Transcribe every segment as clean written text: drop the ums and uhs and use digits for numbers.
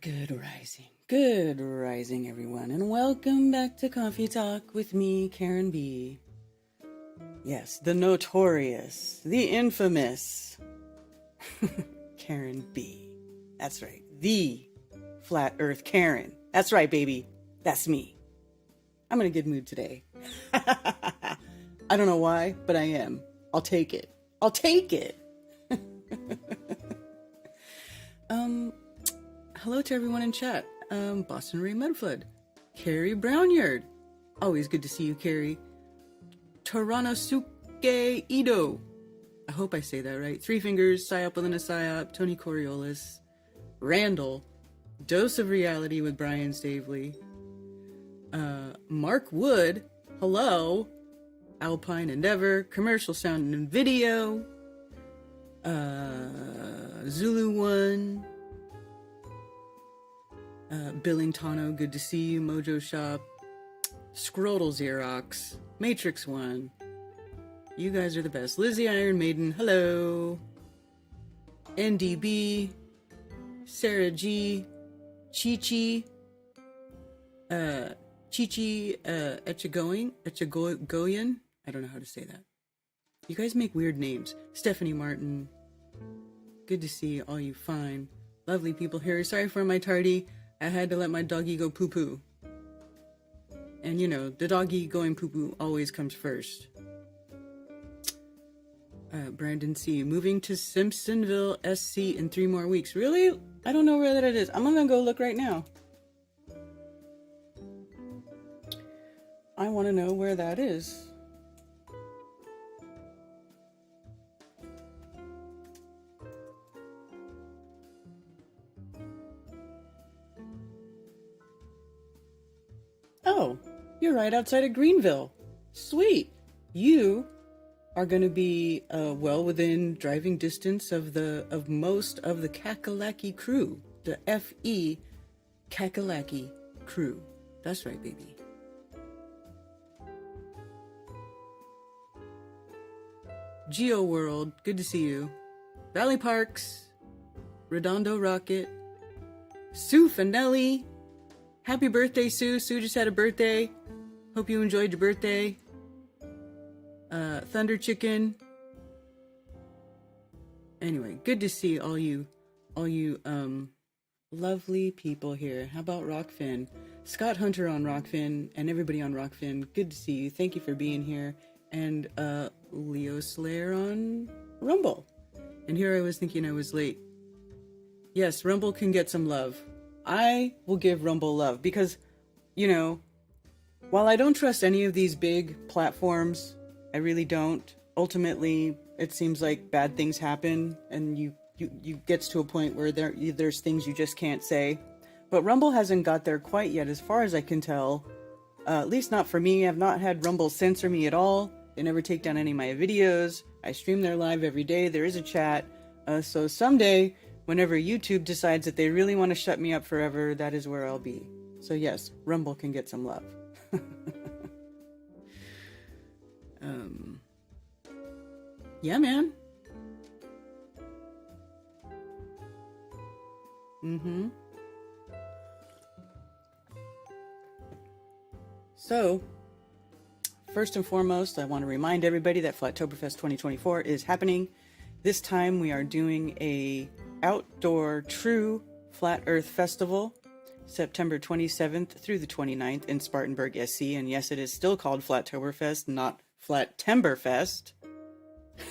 Good rising, everyone, and welcome back to Coffee Talk with me, Karen B. Yes, the notorious, the infamous Karen B. That's right, the Flat Earth Karen. That's right, baby. That's me. I'm in a good mood today. I don't know why, but I am. I'll take it. I'll take it. Hello to everyone in chat. Boston Ray Medflood, Carrie Brownyard. Always good to see you, Carrie. Taranosuke Ido. I hope I say that right. Three Fingers, Psyop within a Psyop, Tony Coriolis, Randall, Dose of Reality with Brian Stavely, Mark Wood, hello, Alpine Endeavor, Commercial Sound and Video, Zulu One, Billingtano, good to see you, Mojo Shop, Scrotal Xerox, Matrix One, you guys are the best, Lizzie Iron Maiden, hello, NDB, Sarah G, Chi-Chi, Echegoyan, I don't know how to say that. You guys make weird names. Stephanie Martin, good to see all you fine, lovely people here. Sorry for my tardy. I had to let my doggy go poo-poo. And you know, the doggy going poo-poo always comes first. Brandon C. Moving to Simpsonville, SC in 3 more weeks. Really? I don't know where that is. I'm gonna go look right now. I want to know where that is. Oh, you're right outside of Greenville. Sweet. You are going to be well within driving distance of most of the Kakalaki crew, the FE Kakalaki crew. That's right, baby. Geo World, good to see you. Valley Parks, Redondo Rocket, Sue Finelli. Happy birthday, Sue. Sue just had a birthday. Hope you enjoyed your birthday. Thunder Chicken. Anyway, good to see all you lovely people here. How about Rockfin? Scott Hunter on Rockfin and everybody on Rockfin. Good to see you. Thank you for being here. And Leo Slayer on Rumble. And here I was thinking I was late. Yes, Rumble can get some love. I will give Rumble love because, you know, while I don't trust any of these big platforms, I really don't. Ultimately, it seems like bad things happen and you gets to a point where there's things you just can't say. But Rumble hasn't got there quite yet as far as I can tell. At least not for me. I've not had Rumble censor me at all. They never take down any of my videos. I stream there live every day. There is a chat. So someday, whenever YouTube decides that they really want to shut me up forever, that is where I'll be. So yes, Rumble can get some love. Yeah, man. So, first and foremost, I want to remind everybody that Flatoberfest 2024 is happening. This time we are doing a outdoor true flat earth festival, September 27th through the 29th in Spartanburg, SC. And yes, it is still called Flatoberfest, not Flattemberfest.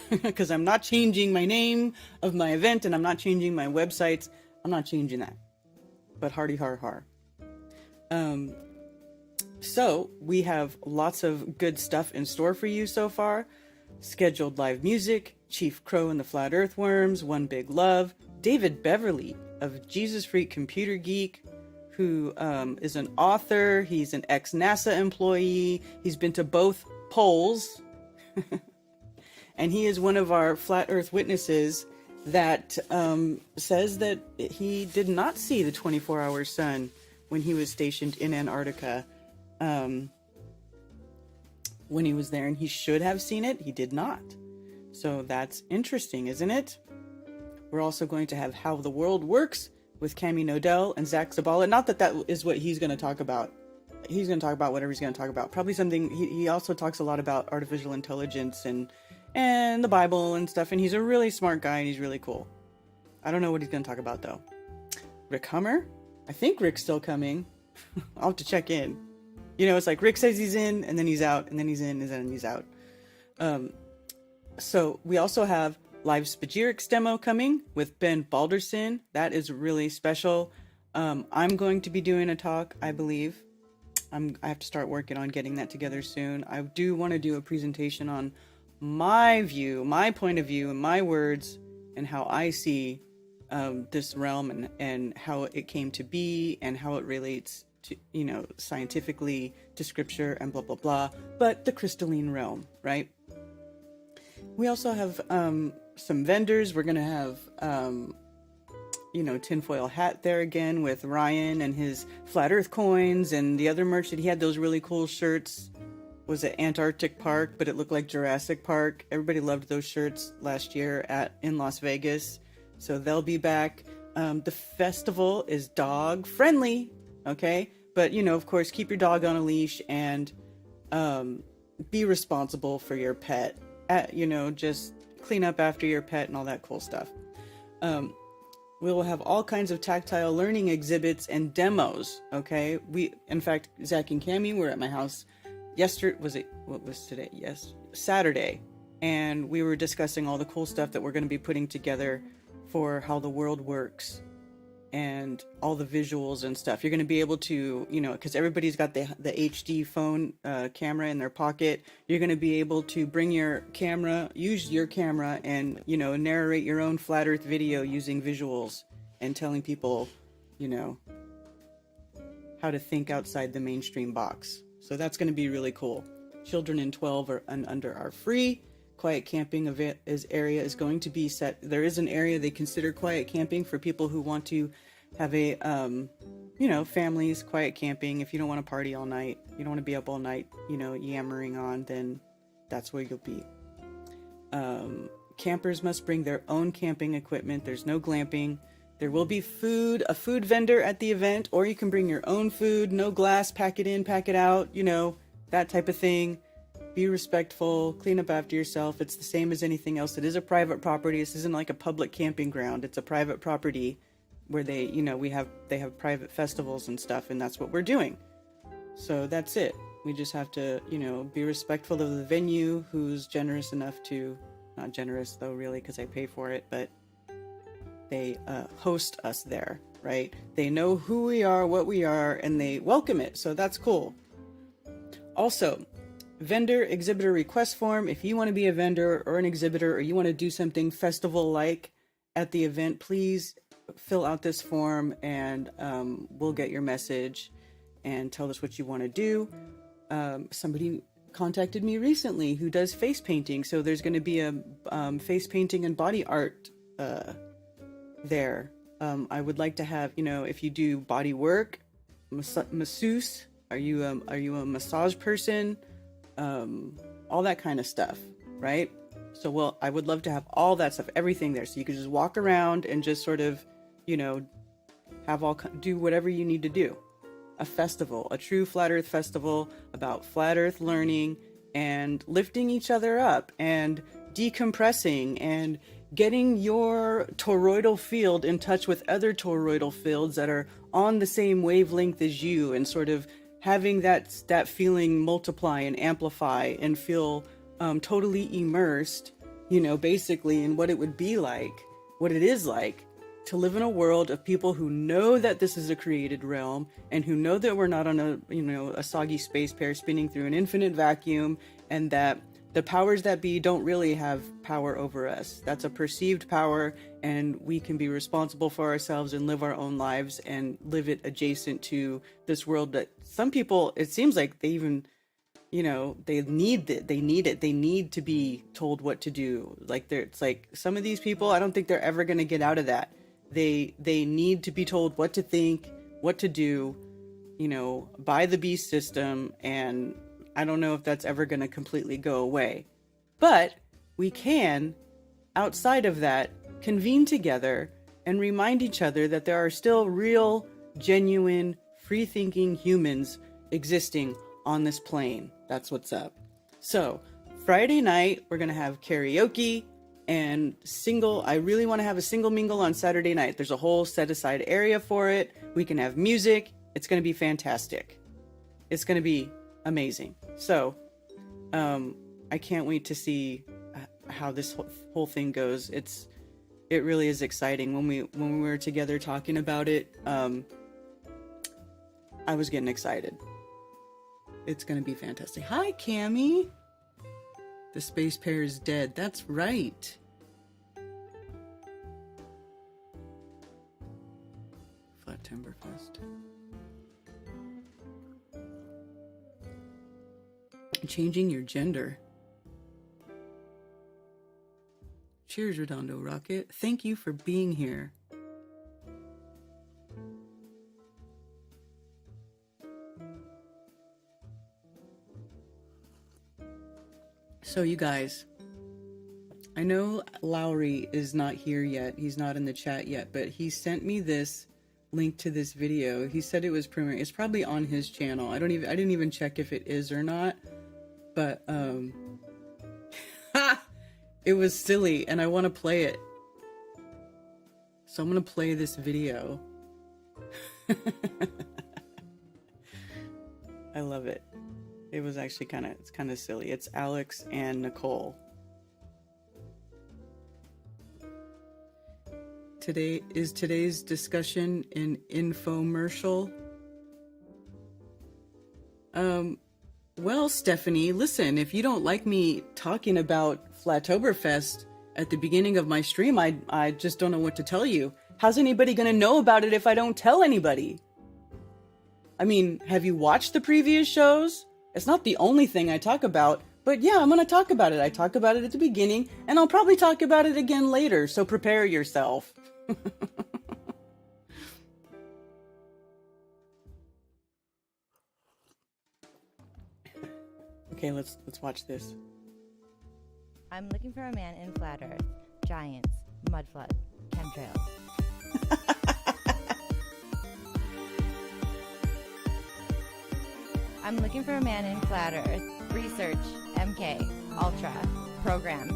Because I'm not changing my name of my event and I'm not changing my websites. I'm not changing that. But hardy har har. So we have lots of good stuff in store for you so far. Scheduled live music, Chief Crow and the Flat Earthworms, One Big Love, David Beverly of Jesus Freak Computer Geek, who is an author. He's an ex-NASA employee. He's been to both poles. And he is one of our Flat Earth witnesses that says that he did not see the 24-hour sun when he was stationed in Antarctica. When he was there, and he should have seen it, he did not. So that's interesting, isn't it? We're also going to have How the World Works with Cami Nodell and Zach Zabala. Not that that is what he's going to talk about. He's going to talk about whatever he's going to talk about. Probably something, he also talks a lot about artificial intelligence and the Bible and stuff. And he's a really smart guy and he's really cool. I don't know what he's going to talk about though. Rick Hummer? I think Rick's still coming. I'll have to check in. You know, it's like Rick says he's in and then he's out and then he's in and then he's out. So we also have live Spagyrics demo coming with Ben Balderson. That is really special. I'm going to be doing a talk, I believe. I have to start working on getting that together soon. I do want to do a presentation on my view, my point of view, and my words, and how I see this realm and how it came to be and how it relates to, you know, scientifically to scripture and blah, blah, blah. But the crystalline realm, right? We also have some vendors. We're going to have, you know, tinfoil hat there again with Ryan and his flat earth coins and the other merch that he had. Those really cool shirts. Was it Antarctic Park, but it looked like Jurassic Park. Everybody loved those shirts last year in Las Vegas. So they'll be back. The festival is dog friendly. Okay. But, you know, of course, keep your dog on a leash and be responsible for your pet. You know, just clean up after your pet and all that cool stuff. We will have all kinds of tactile learning exhibits and demos. Okay. In fact, Zach and Cami were at my house yesterday. What was today? Yes. Saturday. And we were discussing all the cool stuff that we're going to be putting together for how the world works and all the visuals and stuff. You're going to be able to, you know, because everybody's got the HD phone camera in their pocket. You're going to be able to bring your camera, use your camera, and, you know, narrate your own flat earth video using visuals and telling people, you know, how to think outside the mainstream box. So that's going to be really cool. Children in 12 and under are free. Quiet camping area is going to be set. There is an area they consider quiet camping for people who want to have a, you know, families, quiet camping. If you don't want to party all night, you don't want to be up all night, you know, yammering on, then that's where you'll be. Campers must bring their own camping equipment. There's no glamping. There will be a food vendor at the event, or you can bring your own food, no glass, pack it in, pack it out, you know, that type of thing. Be respectful, clean up after yourself. It's the same as anything else. It is a private property. This isn't like a public camping ground. It's a private property where they, you know, they have private festivals and stuff, and that's what we're doing. So that's it. We just have to, you know, be respectful of the venue who's generous enough to, not generous though really because I pay for it, but they host us there, right? They know who we are, what we are, and they welcome it. So that's cool. Also, vendor exhibitor request form. If you want to be a vendor or an exhibitor, or you want to do something festival-like at the event, please fill out this form and we'll get your message and tell us what you want to do. Somebody contacted me recently who does face painting. So there's going to be a face painting and body art there. I would like to have, you know, if you do body work, masseuse, are you a massage person? All that kind of stuff, right? So, well, I would love to have all that stuff, everything there. So you could just walk around and just sort of, you know, do whatever you need to do. A festival, a true flat earth festival about flat earth learning and lifting each other up and decompressing and getting your toroidal field in touch with other toroidal fields that are on the same wavelength as you, and sort of having that feeling multiply and amplify and feel totally immersed, you know, basically in what it would be like, what it is like to live in a world of people who know that this is a created realm and who know that we're not on a, you know, a soggy space pair spinning through an infinite vacuum, and that the powers that be don't really have power over us. That's a perceived power, and we can be responsible for ourselves and live our own lives and live it adjacent to this world that some people, it seems like they even, you know, they need it. They need to be told what to do. Like it's like some of these people, I don't think they're ever going to get out of that. They need to be told what to think, what to do, you know, by the beast system. And I don't know if that's ever going to completely go away, but we can, outside of that, convene together and remind each other that there are still real, genuine, free-thinking humans existing on this plane. That's what's up. So, Friday night, we're going to have karaoke and I really want to have a single mingle on Saturday night. There's a whole set-aside area for it. We can have music. It's going to be fantastic. It's going to be amazing. So, I can't wait to see how this whole thing goes. It really is exciting. When we were together talking about it, I was getting excited. It's gonna be fantastic. Hi, Cammy. The space pair is dead. That's right. Flatoberfest. Changing your gender. Cheers, Redondo Rocket. Thank you for being here. So you guys, I know Lowry is not here yet. He's not in the chat yet, but he sent me this link to this video. He said it was premiering. It's probably on his channel. I didn't even check if it is or not, but it was silly and I want to play it. So I'm going to play this video. I love it. It was actually it's kind of silly. It's Alex and Nicole. Today's discussion an infomercial? Well, Stephanie, listen, if you don't like me talking about Flatoberfest at the beginning of my stream, I just don't know what to tell you. How's anybody gonna know about it if I don't tell anybody? I mean, have you watched the previous shows? It's not the only thing I talk about, but yeah, I'm gonna talk about it. I talk about it at the beginning, and I'll probably talk about it again later, so prepare yourself. Okay, let's watch this. I'm looking for a man in flat earth, giants, mud flood, chemtrails. I'm looking for a man in flat earth, research, MK, ultra, program.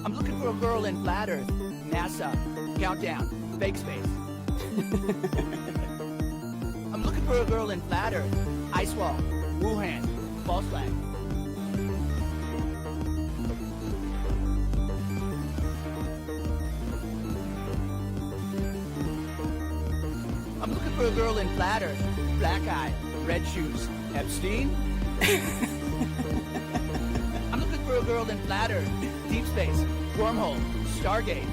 I'm looking for a girl in flat earth, NASA, countdown, fake space. I'm looking for a girl in flat earth, ice wall, Wuhan, false flag. I'm looking for a girl in flat earth, black eye, red shoes, Epstein. I'm looking for a girl in flat earth, deep space, wormhole, Stargate.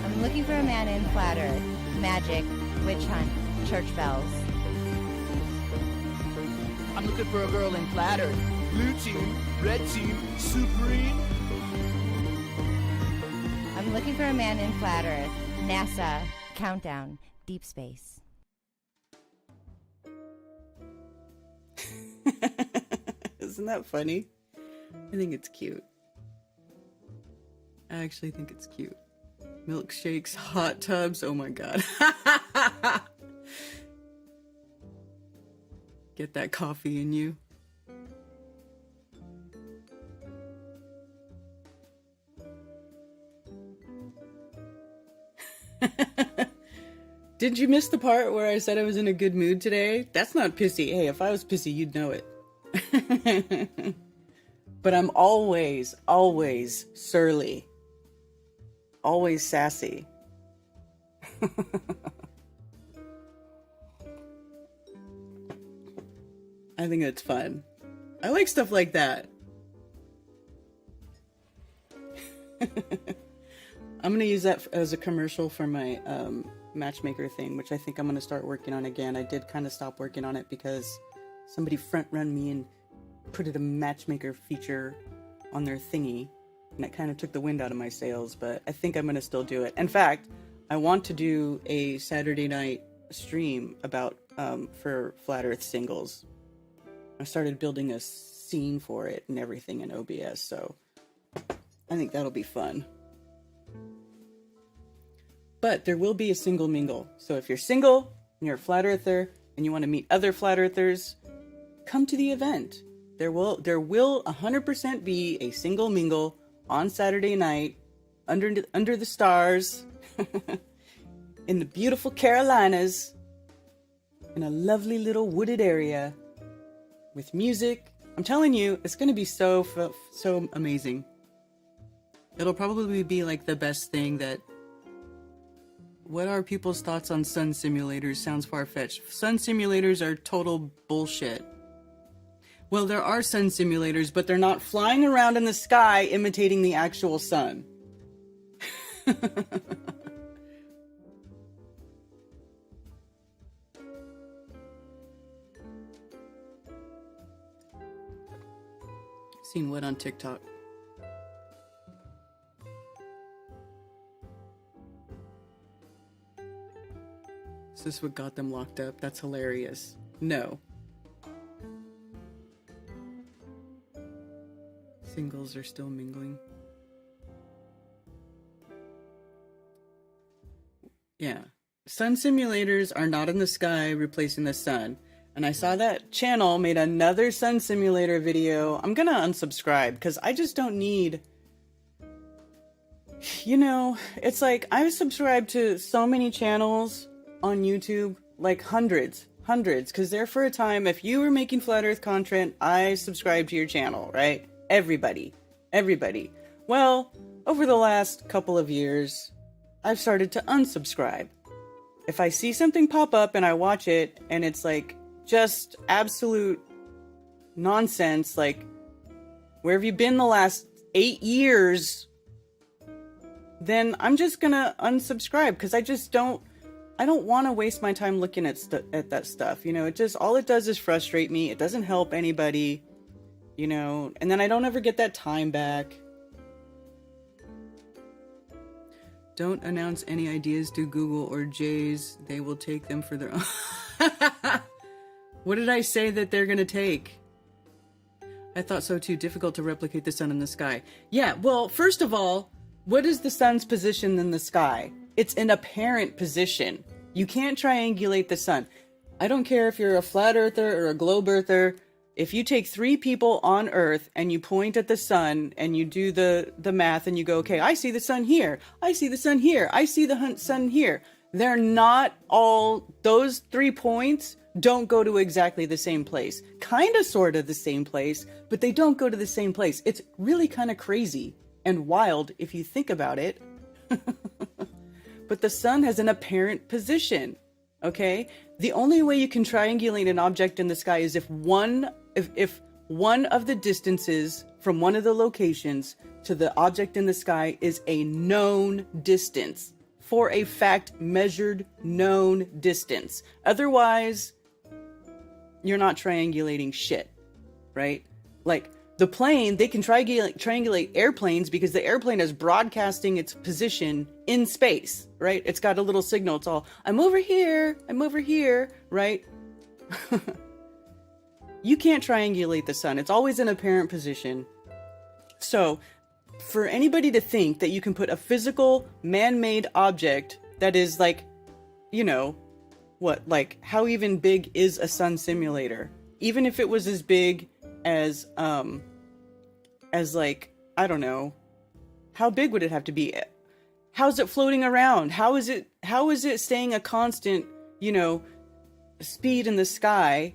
I'm looking for a man in flat earth, magic, witch hunt, church bells. I'm looking for a girl in flat earth, blue team, red team, supreme. I'm looking for a man in flat earth, NASA, countdown, deep space. Isn't that funny? I think it's cute. I actually think it's cute. Milkshakes, hot tubs, oh my god. Get that coffee in you. Did you miss the part where I said I was in a good mood today? That's not pissy. Hey, if I was pissy, you'd know it. But I'm always surly. Always sassy. I think it's fun. I like stuff like that. I'm going to use that as a commercial for my matchmaker thing, which I think I'm going to start working on again. I did kind of stop working on it because somebody front-run me and put a matchmaker feature on their thingy, and it kind of took the wind out of my sails, but I think I'm going to still do it. In fact, I want to do a Saturday night stream about for Flat Earth singles, I started building a scene for it and everything in OBS, so I think that'll be fun. But there will be a single mingle. So if you're single and you're a flat earther and you want to meet other flat earthers, come to the event. There will 100% be a single mingle on Saturday night under the stars in the beautiful Carolinas in a lovely little wooded area with music. I'm telling you, it's going to be so amazing. It'll probably be like the best thing that... What are people's thoughts on sun simulators? Sounds far-fetched. Sun simulators are total bullshit. Well, there are sun simulators, but they're not flying around in the sky imitating the actual sun. Seen what on TikTok? Is this what got them locked up? That's hilarious. No. Singles are still mingling. Yeah. Sun simulators are not in the sky replacing the sun. And I saw that channel made another sun simulator video. I'm gonna unsubscribe because I just don't need... You know, it's like I've subscribed to so many channels on YouTube, like hundreds, because there for a time, if you were making flat earth content, I subscribed to your channel, right? Everybody. Well, over the last couple of years, I've started to unsubscribe. If I see something pop up and I watch it and it's like just absolute nonsense, like, where have you been the last 8 years? Then I'm just gonna unsubscribe because I don't want to waste my time looking at that stuff. You know, all it does is frustrate me. It doesn't help anybody, you know, and then I don't ever get that time back. Don't announce any ideas to Google or Jay's. They will take them for their own. What did I say that they're going to take? I thought so too. Difficult to replicate the sun in the sky. Yeah, well, first of all, what is the sun's position in the sky? It's an apparent position. You can't triangulate the sun. I don't care if you're a flat earther or a globe earther. If you take 3 people on Earth and you point at the sun and you do the math and you go, okay, I see the sun here. I see the sun here. I see the sun here. They're not all, those 3 points don't go to exactly the same place. Kind of, sort of the same place, but they don't go to the same place. It's really kind of crazy and wild if you think about it. But the sun has an apparent position, okay? The only way you can triangulate an object in the sky is if one of the distances from one of the locations to the object in the sky is a known distance. For a fact, measured, known distance. Otherwise, you're not triangulating shit, right? Like, the plane, they can triangulate airplanes because the airplane is broadcasting its position in space, right? It's got a little signal. It's all, I'm over here, right? You can't triangulate the sun. It's always an apparent position. So, for anybody to think that you can put a physical, man-made object that is like, you know, what, like, how even big is a sun simulator? Even if it was as big as like, I don't know, how big would it have to be? How's it floating around? How is it staying a constant, you know, speed in the sky,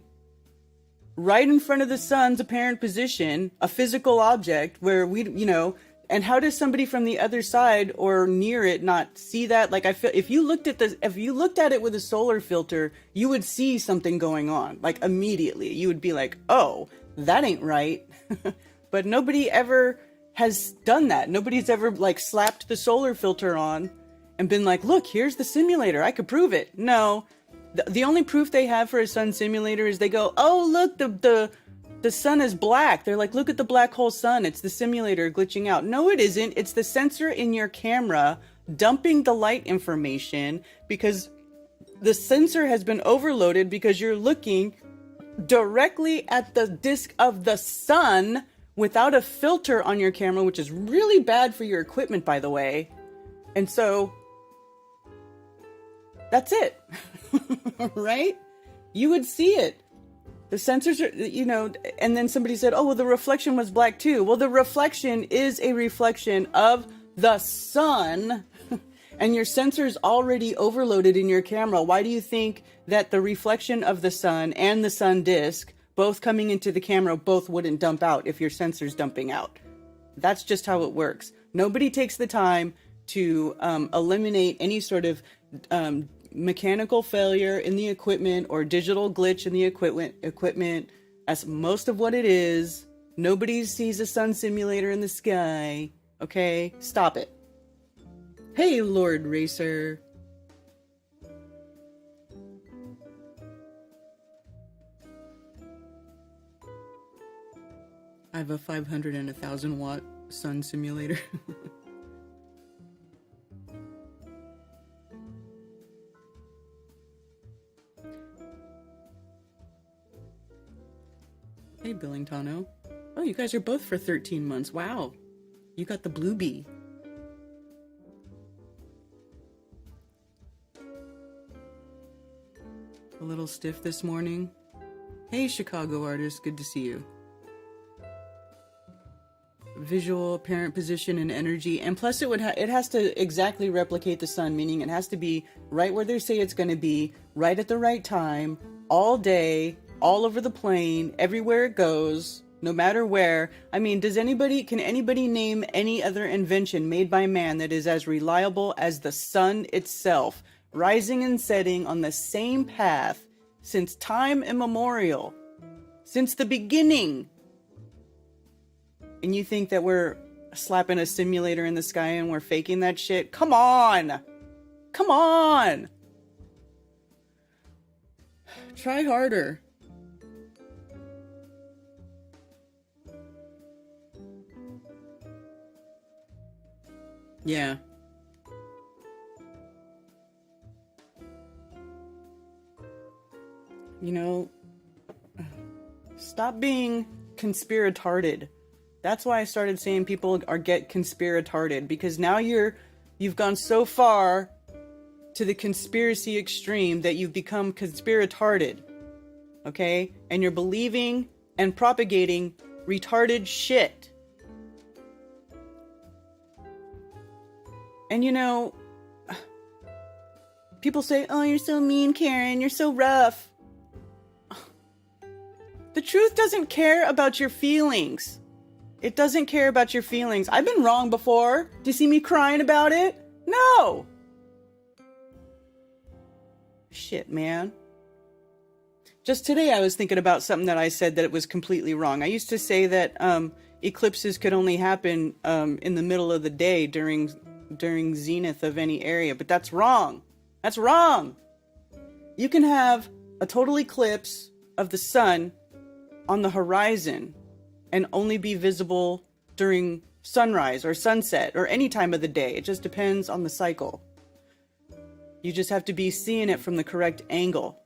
right in front of the sun's apparent position, a physical object where we, you know, and how does somebody from the other side or near it not see that? Like, I feel if you looked at it with a solar filter, you would see something going on, like immediately. You would be like, oh, that ain't right. But nobody ever has done that. Nobody's ever like slapped the solar filter on and been like, look, here's the simulator. I could prove it. No, the only proof they have for a sun simulator is they go, oh, look, the sun is black. They're like, look at the black hole sun. It's the simulator glitching out. No, it isn't. It's the sensor in your camera dumping the light information because the sensor has been overloaded because you're looking directly at the disk of the sun without a filter on your camera, which is really bad for your equipment, by the way. And so that's it. Right? You would see it. The sensors are, you know, and then somebody said, oh, well, the reflection was black too. Well, the reflection is a reflection of the sun, and your sensor's already overloaded in your camera. Why do you think that the reflection of the sun and the sun disk, both coming into the camera, both wouldn't dump out if your sensor's dumping out? That's just how it works. Nobody takes the time to eliminate any sort of mechanical failure in the equipment or digital glitch in the equipment. That's most of what it is. Nobody sees a sun simulator in the sky. Okay, stop it. Hey, Lord Racer. I have a 500 and 1,000 watt sun simulator. Hey, Billingtano. Oh, you guys are both for 13 months. Wow. You got the blue bee. A little stiff this morning. Hey, Chicago artist. Good to see you. Visual, apparent position, and energy. And plus it has to exactly replicate the sun, meaning it has to be right where they say it's going to be, right at the right time, all day, all over the plane, everywhere it goes, no matter where. I mean, can anybody name any other invention made by man that is as reliable as the sun itself, rising and setting on the same path since time immemorial, since the beginning? And you think that we're slapping a simulator in the sky and we're faking that shit? Come on! Come on! Try harder. Yeah. You know, stop being conspiratarded. That's why I started saying people get conspiratarded, because now you've gone so far to the conspiracy extreme that you've become conspiratarded. Okay? And you're believing and propagating retarded shit. And you know, people say, oh, you're so mean, Karen, you're so rough. The truth doesn't care about your feelings. It doesn't care about your feelings. I've been wrong before. Do you see me crying about it? No. Shit, man. Just today I was thinking about something that I said that it was completely wrong. I used to say that eclipses could only happen in the middle of the day during zenith of any area, but that's wrong. That's wrong. You can have a total eclipse of the sun on the horizon and only be visible during sunrise or sunset or any time of the day. It just depends on the cycle. You just have to be seeing it from the correct angle.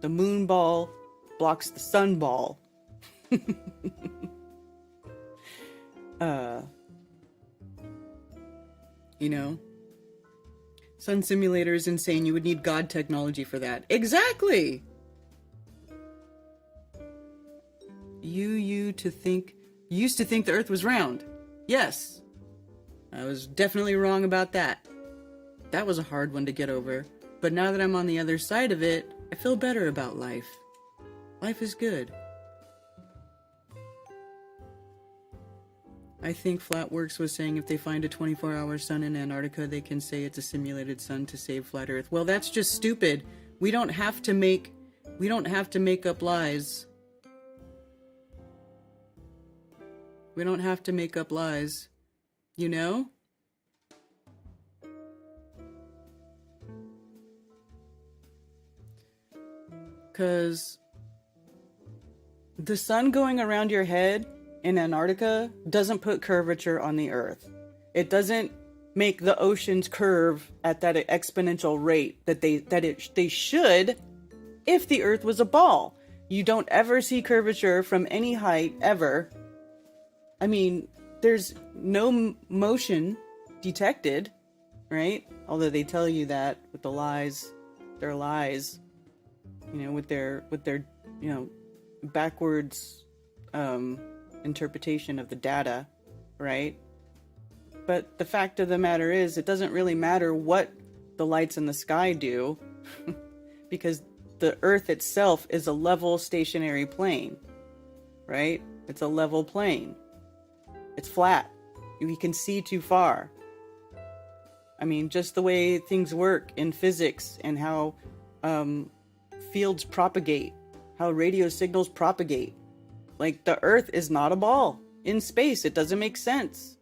The moon ball blocks the sun ball. You know, sun simulator is insane. You would need God technology for that. Exactly. You used to think the earth was round. Yes. I was definitely wrong about that. That was a hard one to get over. But now that I'm on the other side of it, I feel better about life. Life is good. I think Flatworks was saying if they find a 24-hour sun in Antarctica, they can say it's a simulated sun to save flat Earth. Well, that's just stupid. We don't have to make up lies. We don't have to make up lies. You know? Because the sun going around your head in Antarctica doesn't put curvature on the Earth. It doesn't make the oceans curve at that exponential rate that they should. if the Earth was a ball. You don't ever see curvature from any height, ever. I mean, there's no motion detected, right? Although they tell you that with the lies, their lies, you know, with their, you know, backwards interpretation of the data, right? But the fact of the matter is, it doesn't really matter what the lights in the sky do, because the Earth itself is a level stationary plane, right? It's a level plane. It's flat. We can see too far. I mean, just the way things work in physics and how fields propagate, how radio signals propagate. Like, the Earth is not a ball in space. It doesn't make sense.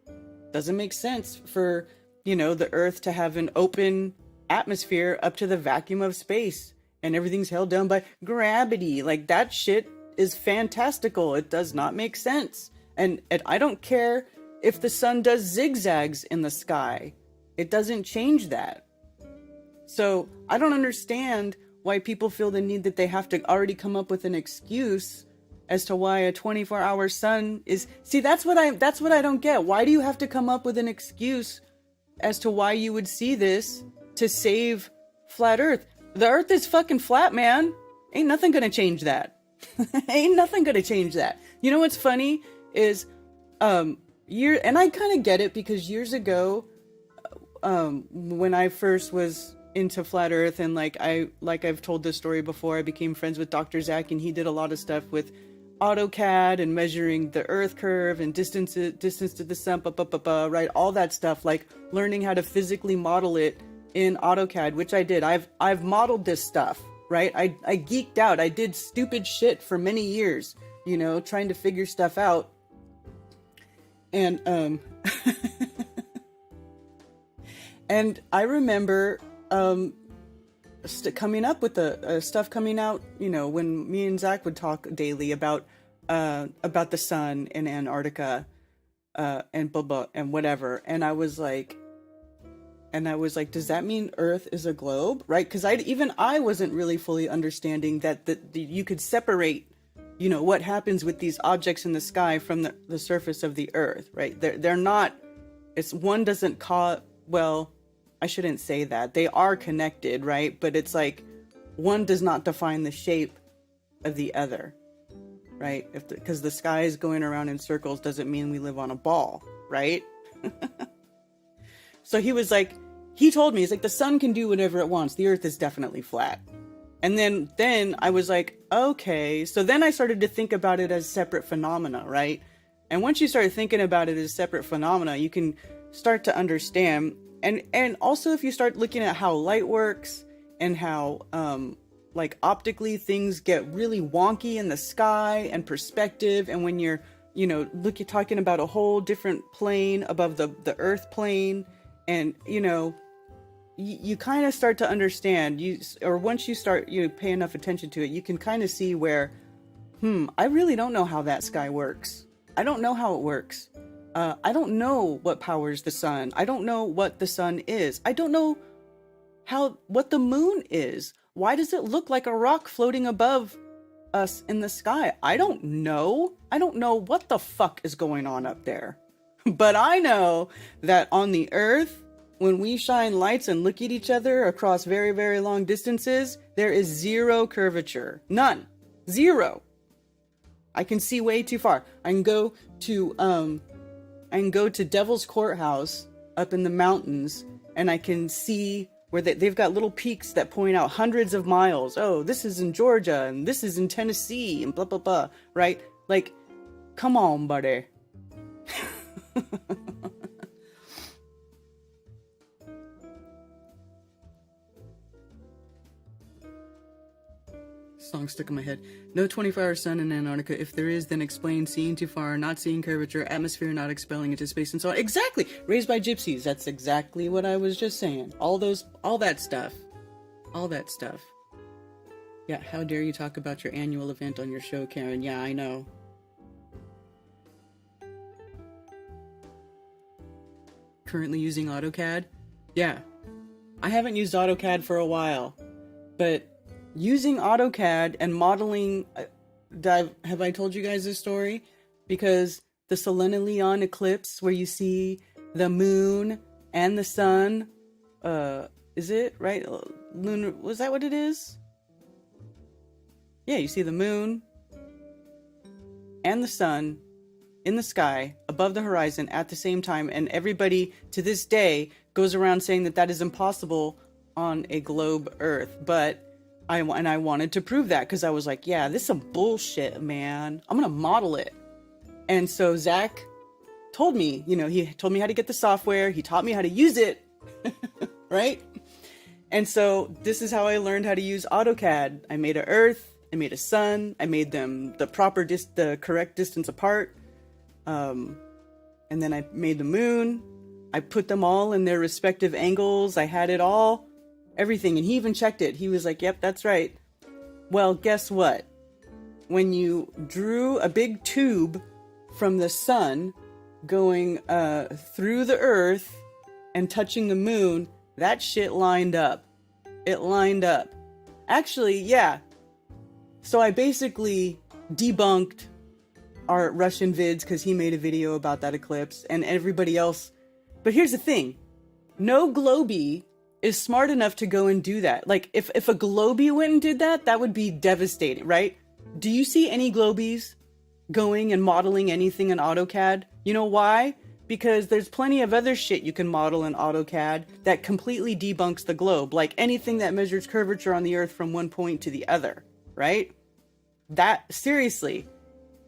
Doesn't make sense for, you know, the Earth to have an open atmosphere up to the vacuum of space and everything's held down by gravity. Like, that shit is fantastical. It does not make sense. And I don't care if the sun does zigzags in the sky. It doesn't change that. So I don't understand why people feel the need that they have to already come up with an excuse as to why a 24-hour sun is... See, that's what I don't get. Why do you have to come up with an excuse as to why you would see this to save flat Earth? The Earth is fucking flat, man. Ain't nothing gonna change that. Ain't nothing gonna change that. You know what's funny is, and I kind of get it, because years ago, when I first was into flat Earth, and like I've told this story before, I became friends with Dr. Zach, and he did a lot of stuff with AutoCAD and measuring the Earth curve and distance to the sun, right? All that stuff, like learning how to physically model it in AutoCAD, which I did. I've modeled this stuff, right? I geeked out. I did stupid shit for many years, you know, trying to figure stuff out. And and I remember coming up with the stuff coming out, you know, when me and Zach would talk daily about the sun in Antarctica and blah blah and whatever, and I was like, does that mean Earth is a globe, right? Because I wasn't really fully understanding that you could separate, you know, what happens with these objects in the sky from the surface of the Earth, right? They're not. It's one doesn't cause. Well, I shouldn't say that. They are connected, right? But it's like one does not define the shape of the other, right? Because the sky is going around in circles doesn't mean we live on a ball, right? So he told me, he's like, the sun can do whatever it wants. The Earth is definitely flat. And then I was like, okay. So then I started to think about it as separate phenomena, right? And once you start thinking about it as separate phenomena, you can start to understand. And also, if you start looking at how light works and how like optically things get really wonky in the sky and perspective, and when you're, you know, talking about a whole different plane above the Earth plane, and you know, you kind of start to understand, once you start, you pay enough attention to it, you can kind of see where, I really don't know how that sky works. I don't know how it works. I don't know what powers the sun. I don't know what the sun is. I don't know what the moon is. Why does it look like a rock floating above us in the sky? I don't know. I don't know what the fuck is going on up there. But I know that on the Earth, when we shine lights and look at each other across very, very long distances, there is zero curvature. None. Zero. I can see way too far. I can go to Devil's Courthouse up in the mountains, and I can see where they've got little peaks that point out hundreds of miles. Oh, this is in Georgia, and this is in Tennessee, and blah, blah, blah, right? Like, come on, buddy. Song stuck in my head. No 24-hour sun in Antarctica. If there is, then explain seeing too far, not seeing curvature, atmosphere not expelling into space, and so on. Exactly! Raised by gypsies. That's exactly what I was just saying. All that stuff. All that stuff. Yeah, how dare you talk about your annual event on your show, Karen? Yeah, I know. Currently using AutoCAD? Yeah. I haven't used AutoCAD for a while, but using AutoCAD and modeling. Have I told you guys this story? Because the Selene-Leon eclipse, where you see the moon and the sun, is it right? Lunar, was that what it is? Yeah, you see the moon and the sun in the sky above the horizon at the same time, and everybody to this day goes around saying that that is impossible on a globe Earth. But I wanted to prove that, because I was like, yeah, this is some bullshit, man. I'm gonna model it. And so Zach told me, he told me how to get the software. He taught me how to use it, right? And so this is how I learned how to use AutoCAD. I made an Earth, I made a sun, I made them the correct distance apart. And then I made the moon. I put them all in their respective angles. I had it all, everything. And he even checked it. He was like, yep, that's right. Well, guess what? When you drew a big tube from the sun going through the Earth and touching the moon, that shit lined up. It lined up. Actually, yeah. So I basically debunked our Russian vids, because he made a video about that eclipse, and everybody else. But here's the thing. No Globie is smart enough to go and do that. Like, if a Globie went and did that, that would be devastating, right? Do you see any Globies going and modeling anything in AutoCAD? You know why? Because there's plenty of other shit you can model in AutoCAD that completely debunks the globe. Like anything that measures curvature on the Earth from one point to the other, right? That, seriously.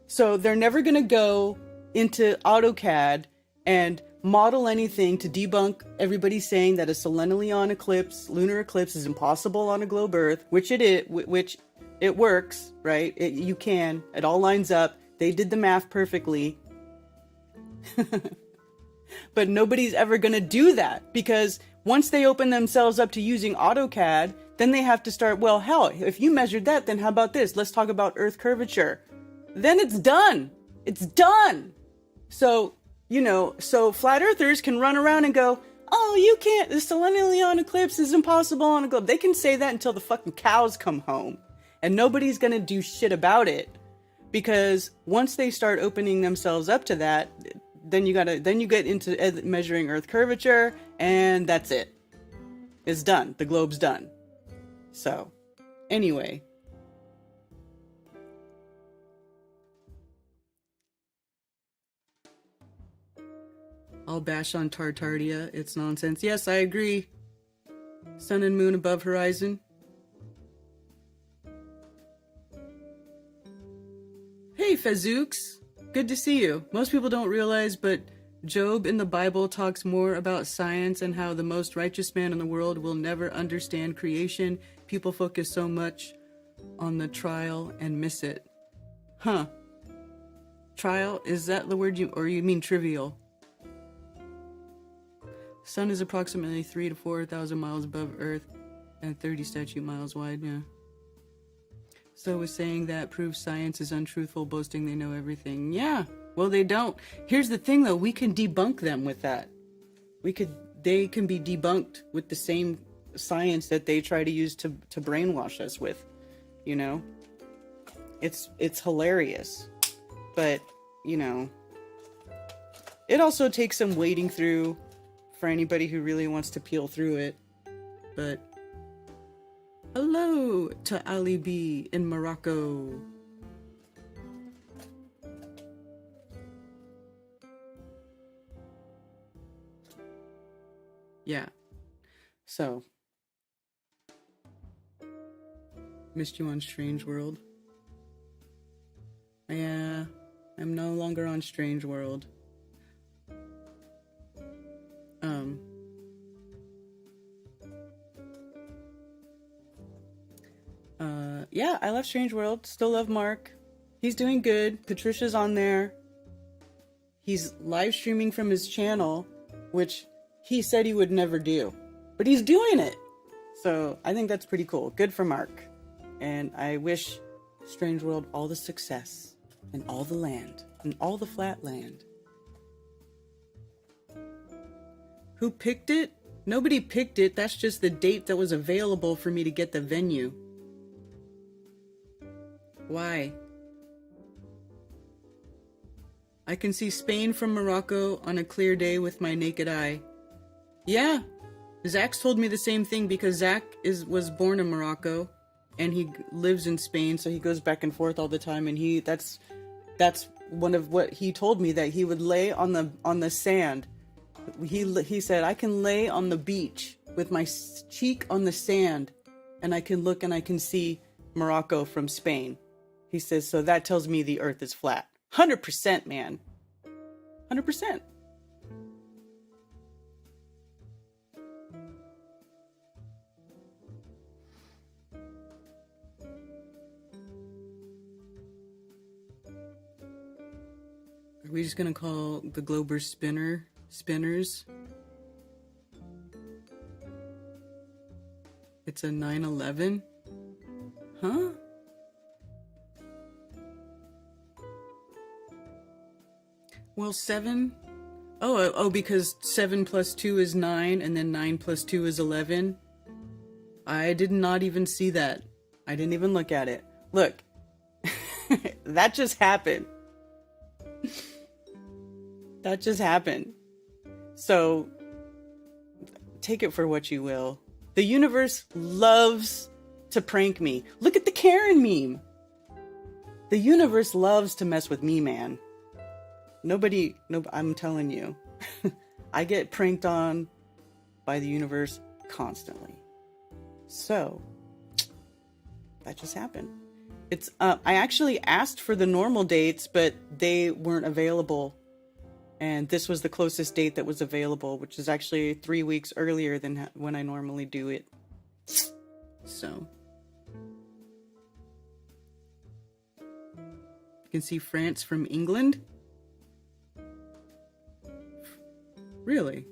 So they're never going to go into AutoCAD and model anything to debunk everybody saying that a Selene-Leon eclipse, lunar eclipse, is impossible on a globe Earth, which it works, right? You can. It all lines up. They did the math perfectly. But nobody's ever going to do that, because once they open themselves up to using AutoCAD, then they have to start, well, hell, if you measured that, then how about this? Let's talk about Earth curvature. Then it's done. It's done. So, so flat earthers can run around and go, oh, you can't, the Selene-Leon eclipse is impossible on a globe. They can say that until the fucking cows come home. And nobody's going to do shit about it. Because once they start opening themselves up to that, then you get into measuring Earth curvature, and that's it. It's done. The globe's done. So, anyway. I'll bash on Tartardia. It's nonsense. Yes, I agree. Sun and moon above horizon. Hey, Fazooks. Good to see you. Most people don't realize, but Job in the Bible talks more about science and how the most righteous man in the world will never understand creation. People focus so much on the trial and miss it. Huh. Trial? Is that the word you mean trivial? Sun is approximately 3,000 to 4,000 miles above Earth and 30 statute miles wide, yeah. So was saying that proves science is untruthful, boasting they know everything. Yeah, well, they don't. Here's the thing, though. We can debunk them with that. They can be debunked with the same science that they try to use to brainwash us with, It's hilarious. But, it also takes some wading through for anybody who really wants to peel through it. But hello to Ali B in Morocco. Yeah. So, missed you on Strange World. Yeah, I'm no longer on Strange World. Yeah, I love Strange World. Still love Mark. He's doing good. Patricia's on there. He's live streaming from his channel, which he said he would never do. But he's doing it. So I think that's pretty cool. Good for Mark. And I wish Strange World all the success and all the land and all the flat land. Who picked it? Nobody picked it. That's just the date that was available for me to get the venue. Why? I can see Spain from Morocco on a clear day with my naked eye. Yeah, Zach's told me the same thing because Zach was born in Morocco, and he lives in Spain, so he goes back and forth all the time. And that's one of what he told me, that he would lay on the sand. He said, I can lay on the beach with my cheek on the sand, and I can look and I can see Morocco from Spain. He says, so that tells me the Earth is flat. 100%, man. 100%. Are we just gonna call the Globers spinners? It's a 9/11? Huh? Well, 7? Oh, because 7 plus 2 is 9, and then 9 plus 2 is 11. I did not even see that. I didn't even look at it. Look, that just happened. That just happened. So, take it for what you will. The universe loves to prank me. Look at the Karen meme. The universe loves to mess with me, man. I'm telling you. I get pranked on by the universe constantly. So, that just happened. I actually asked for the normal dates, but they weren't available. And this was the closest date that was available, which is actually 3 weeks earlier than when I normally do it. So. You can see France from England. Really?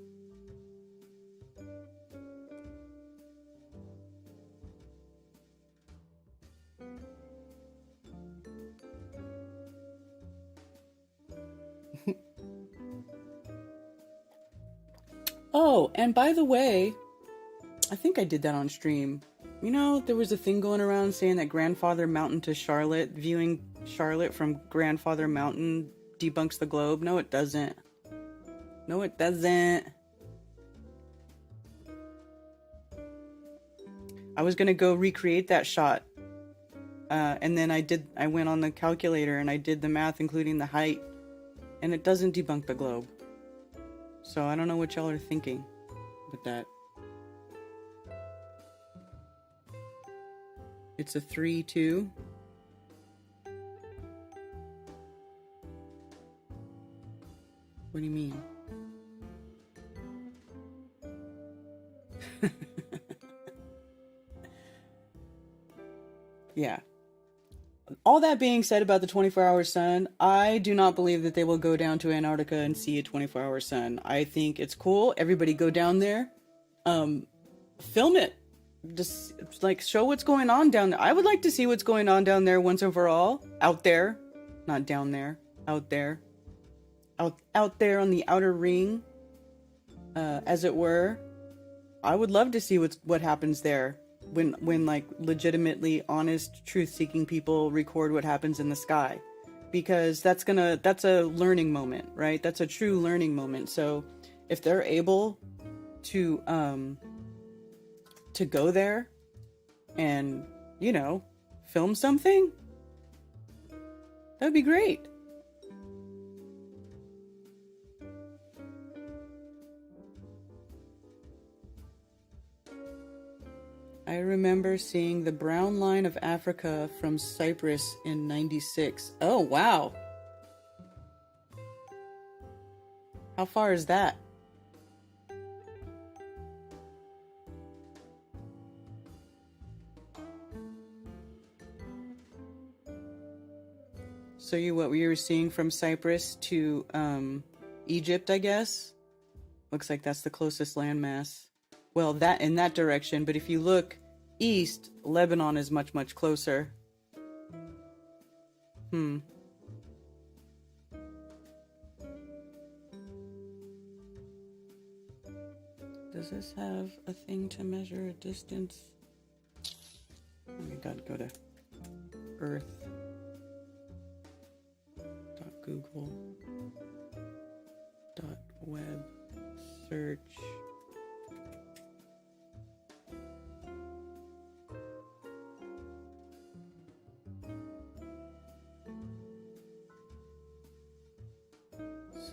Oh, and by the way, I think I did that on stream. You know, there was a thing going around saying that Grandfather Mountain to Charlotte, viewing Charlotte from Grandfather Mountain debunks the globe. No, it doesn't. No, it doesn't. I was gonna go recreate that shot. And then I went on the calculator and I did the math, including the height, and it doesn't debunk the globe. So I don't know what y'all are thinking with that. It's a 3-2. What do you mean? Yeah. All that being said about the 24-hour sun, I do not believe that they will go down to Antarctica and see a 24-hour sun. I think it's cool. Everybody go down there. Film it. Just, like, show what's going on down there. I would like to see what's going on down there once and for all. Out there. Not down there. Out there. Out there on the outer ring. As it were. I would love to see what happens there. When like legitimately honest truth-seeking people record what happens in the sky, because that's a learning moment, right? That's a true learning moment. So if they're able to go there and, you know, film something, that'd be great. I remember seeing the brown line of Africa from Cyprus in '96. Oh, wow. How far is that? So you were seeing from Cyprus to Egypt, I guess? Looks like that's the closest landmass. Well, that in that direction, but if you look east, Lebanon is much, much closer. Does this have a thing to measure a distance? Oh my god, go to Earth. Google.web search.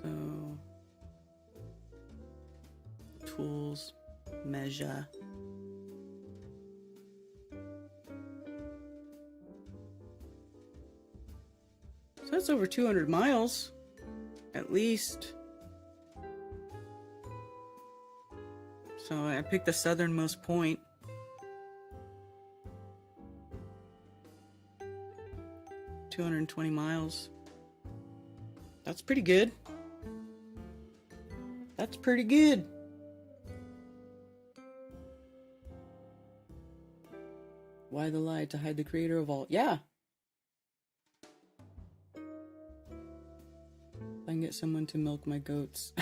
So, tools, measure. So that's over 200 miles, at least. So I picked the southernmost point. $220 miles. That's pretty good. That's pretty good. Why the lie? To hide the creator of all. Yeah. I can get someone to milk my goats.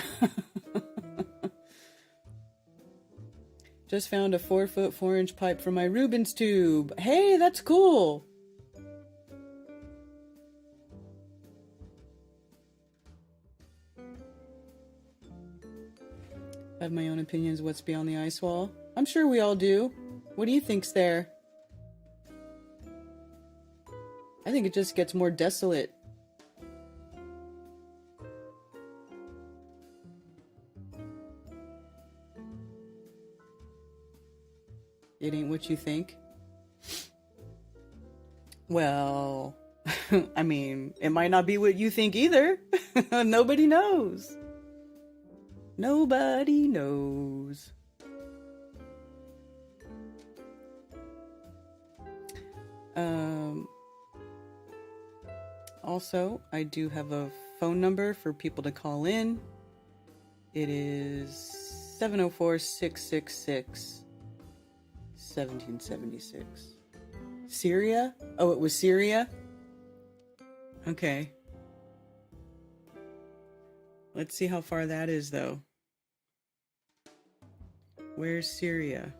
Just found a 4-foot 4-inch pipe for my Rubens tube. Hey, that's cool. I have my own opinions what's beyond the ice wall. I'm sure we all do. What do you think's there? I think it just gets more desolate. It ain't what you think. Well, I mean, it might not be what you think either. Nobody knows. Nobody knows. Also, I do have a phone number for people to call in. It is 704-666-1776. Syria? Oh, it was Syria? Okay. Let's see how far that is, though. Where's Syria?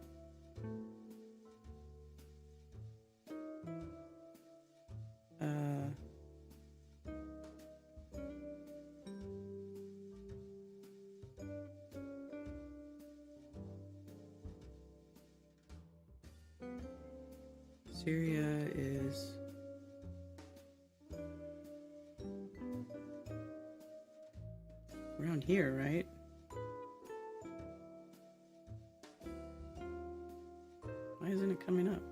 Syria is around here, right? Why isn't it coming up?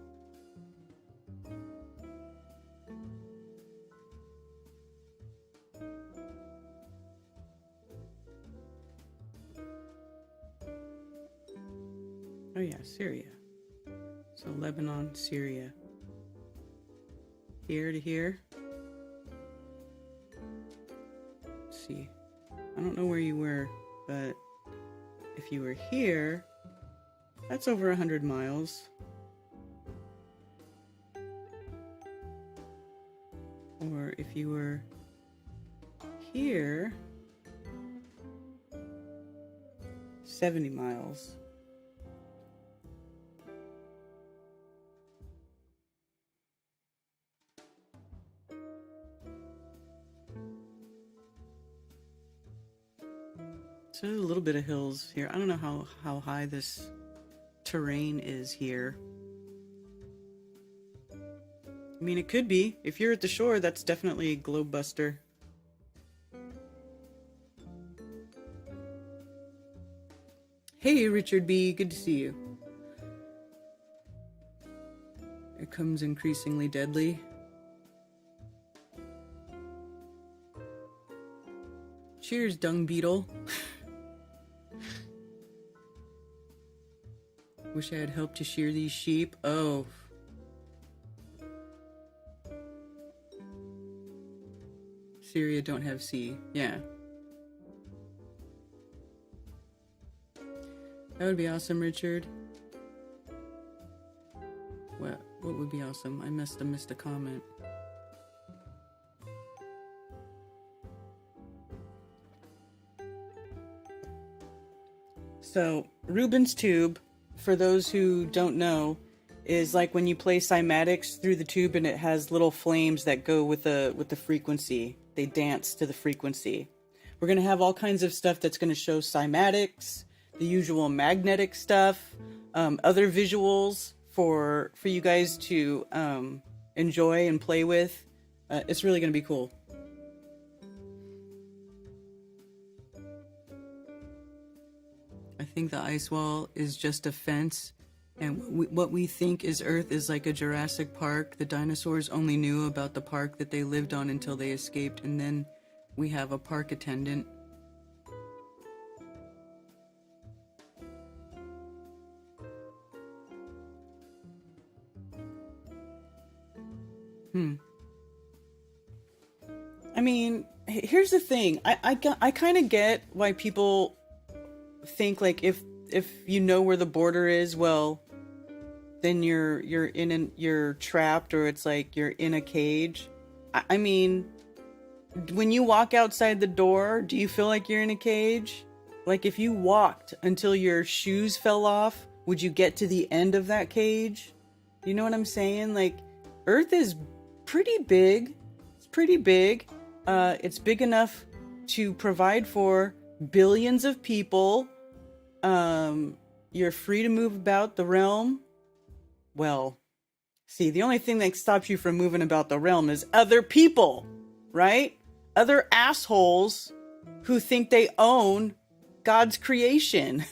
Oh yeah, Syria. So Lebanon, Syria. Here to here. Let's see. I don't know where you were, but if you were here, that's over 100 miles. Or if you were here, 70 miles. So there's a little bit of hills here. I don't know how high this terrain is here. I mean, it could be. If you're at the shore, that's definitely a globe buster. Hey, Richard B. Good to see you. It comes increasingly deadly. Cheers, dung beetle. Wish I had helped to shear these sheep. Oh. Syria don't have sea. Yeah. That would be awesome, Richard. What would be awesome? I must have missed a comment. So, Rubens tube, for those who don't know, is like when you play cymatics through the tube and it has little flames that go with the frequency. They dance to the frequency. We're going to have all kinds of stuff that's going to show cymatics, the usual magnetic stuff, other visuals for you guys to enjoy and play with. It's really going to be cool. I think the ice wall is just a fence, and what we think is Earth is like a Jurassic Park. The dinosaurs only knew about the park that they lived on until they escaped, and then we have a park attendant. I mean, here's the thing. I kind of get why people think like if you know where the border is, well, then you're trapped, or it's like you're in a cage. I mean, when you walk outside the door, do you feel like you're in a cage? Like if you walked until your shoes fell off, would you get to the end of that cage? You know what I'm saying? Like, Earth is pretty big. It's pretty big. It's big enough to provide for billions of people. You're free to move about the realm. Well, see, the only thing that stops you from moving about the realm is other people, right? Other assholes who think they own God's creation.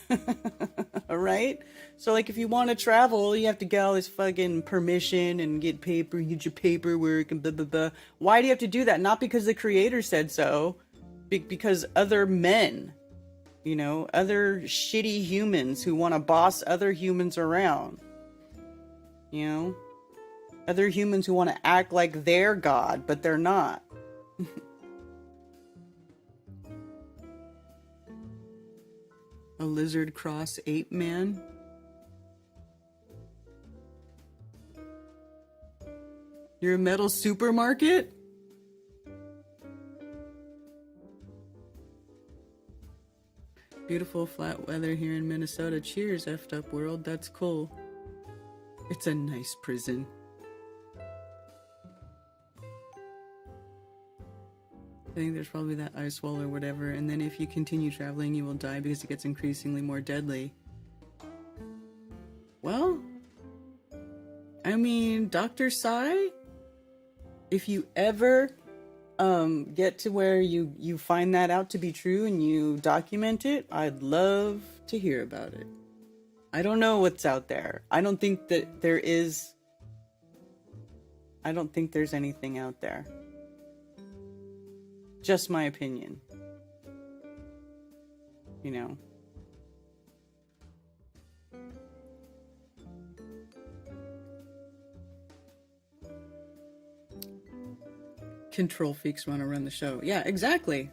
All right? So, like, if you want to travel, you have to get all this fucking permission and get your paperwork and blah, blah, blah. Why do you have to do that? Not because the creator said so, because other men, you know, other shitty humans who want to boss other humans around, you know, other humans who want to act like they're God, but they're not. A lizard cross ape man. You're a metal supermarket? Beautiful flat weather here in Minnesota. Cheers, effed up world. That's cool. It's a nice prison. I think there's probably that ice wall or whatever, and then if you continue traveling, you will die because it gets increasingly more deadly. Well, I mean, Dr. Sai, if you ever get to where you find that out to be true and you document it, I'd love to hear about it. I don't know what's out there. I don't think that there is. I don't think there's anything out there. Just my opinion. You know. Control freaks want to run the show. Yeah, exactly.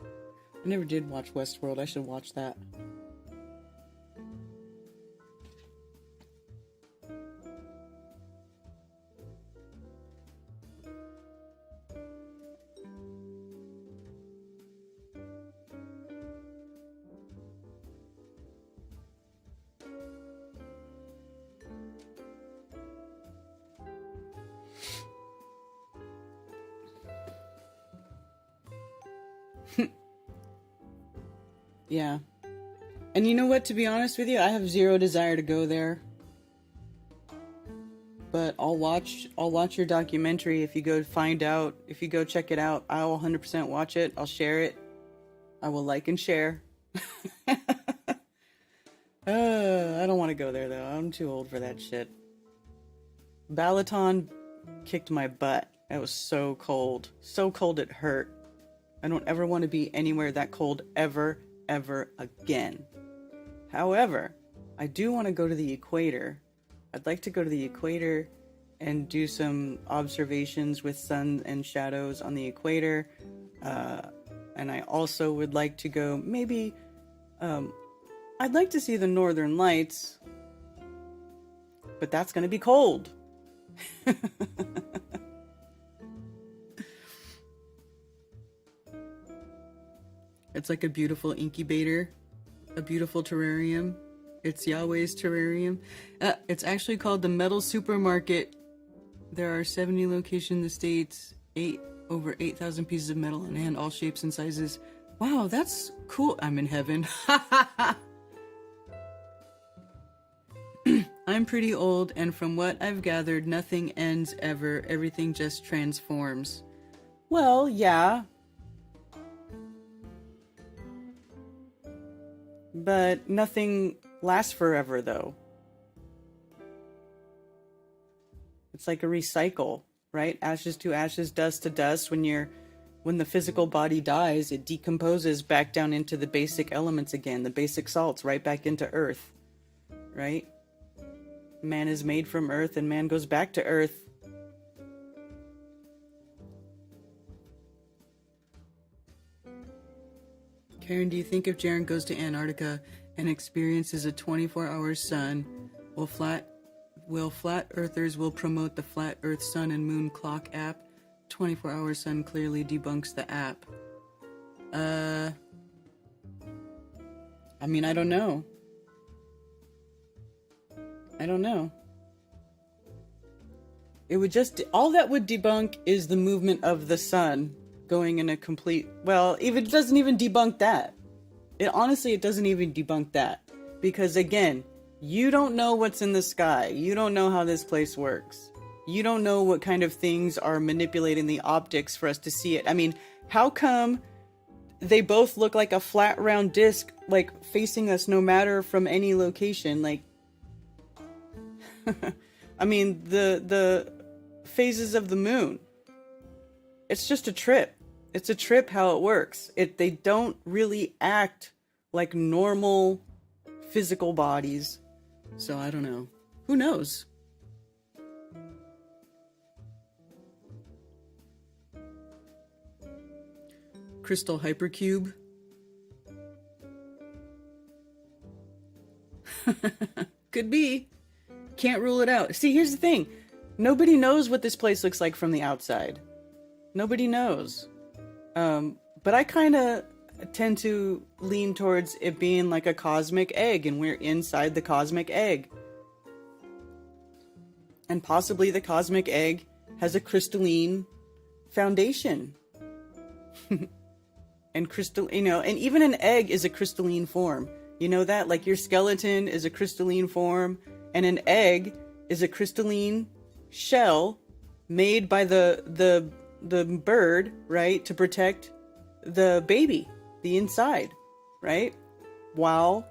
I never did watch Westworld. I should watch that. Yeah. And you know what, to be honest with you, I have zero desire to go there. But I'll watch your documentary if you go find out, if you go check it out. I'll 100% watch it. I'll share it. I will like and share. I don't want to go there though. I'm too old for that shit. Balaton kicked my butt. It was so cold. So cold it hurt. I don't ever want to be anywhere that cold ever again. However, I do want to go to the equator. I'd like to go to the equator and do some observations with sun and shadows on the equator. And I also would like to go, maybe, I'd like to see the northern lights, but that's going to be cold. It's like a beautiful incubator a beautiful terrarium. It's Yahweh's terrarium. It's actually called the Metal Supermarket. There are 70 locations in the States, over 8,000 pieces of metal on hand, all shapes and sizes. Wow, that's cool. I'm in heaven. I'm pretty old, and from what I've gathered, nothing ends ever. Everything just transforms. Well, yeah. But nothing lasts forever, though. It's like a recycle, right? Ashes to ashes, dust to dust. When the physical body dies, it decomposes back down into the basic elements again, the basic salts, right back into earth, right? Man is made from earth and man goes back to earth. Karen, do you think if Jaren goes to Antarctica and experiences a 24-hour sun, will flat earthers will promote the Flat Earth Sun and Moon Clock app? 24-hour sun clearly debunks the app. I mean, I don't know. It would just, all that would debunk is the movement of the sun going in a complete, well, even it doesn't even debunk that. It doesn't even debunk that. Because again, you don't know what's in the sky. You don't know how this place works. You don't know what kind of things are manipulating the optics for us to see it. I mean, how come they both look like a flat round disc, like facing us no matter from any location? Like, I mean, the phases of the moon. It's just a trip. It's a trip how it works. They don't really act like normal physical bodies. So I don't know. Who knows? Crystal hypercube. Could be. Can't rule it out. See, here's the thing. Nobody knows what this place looks like from the outside. Nobody knows. But I kind of tend to lean towards it being like a cosmic egg, and we're inside the cosmic egg. And possibly the cosmic egg has a crystalline foundation. And and even an egg is a crystalline form. You know that? Like your skeleton is a crystalline form, and an egg is a crystalline shell made by the bird, right, to protect the baby, the inside, right? While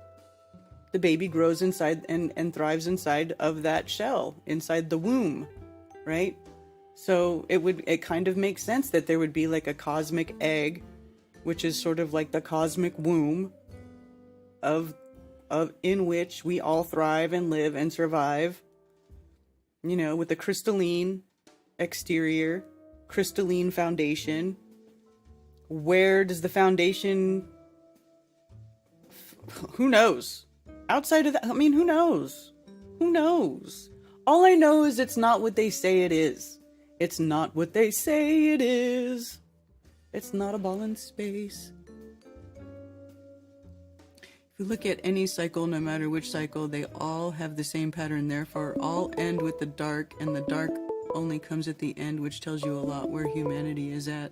the baby grows inside and thrives inside of that shell, inside the womb, right? So it kind of makes sense that there would be like a cosmic egg, which is sort of like the cosmic womb of in which we all thrive and live and survive, with a crystalline exterior, crystalline foundation. Where does the foundation, who knows? Outside of that, I mean, who knows? Who knows? All I know is it's not what they say it is. It's not what they say it is. It's not a ball in space. If you look at any cycle, no matter which cycle, they all have the same pattern. Therefore, all end with the dark, and the dark only comes at the end, which tells you a lot where humanity is at.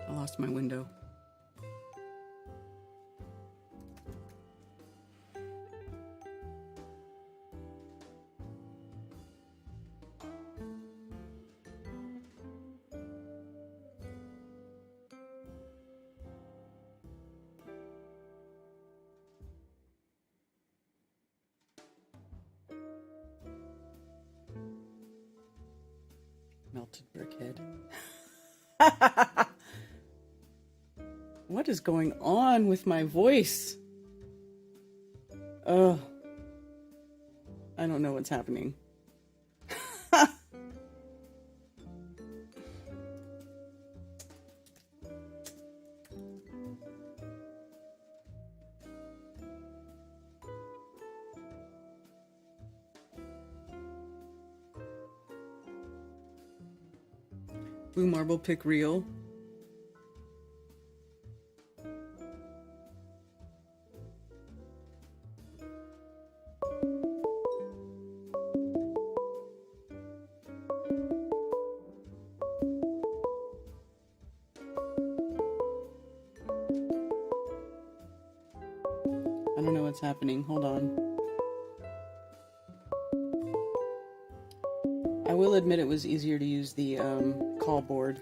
I lost my window. Melted brickhead. What is going on with my voice? Oh, I don't know what's happening. Blue marble pick real. I don't know what's happening. Hold on. I will admit it was easier to use the call board.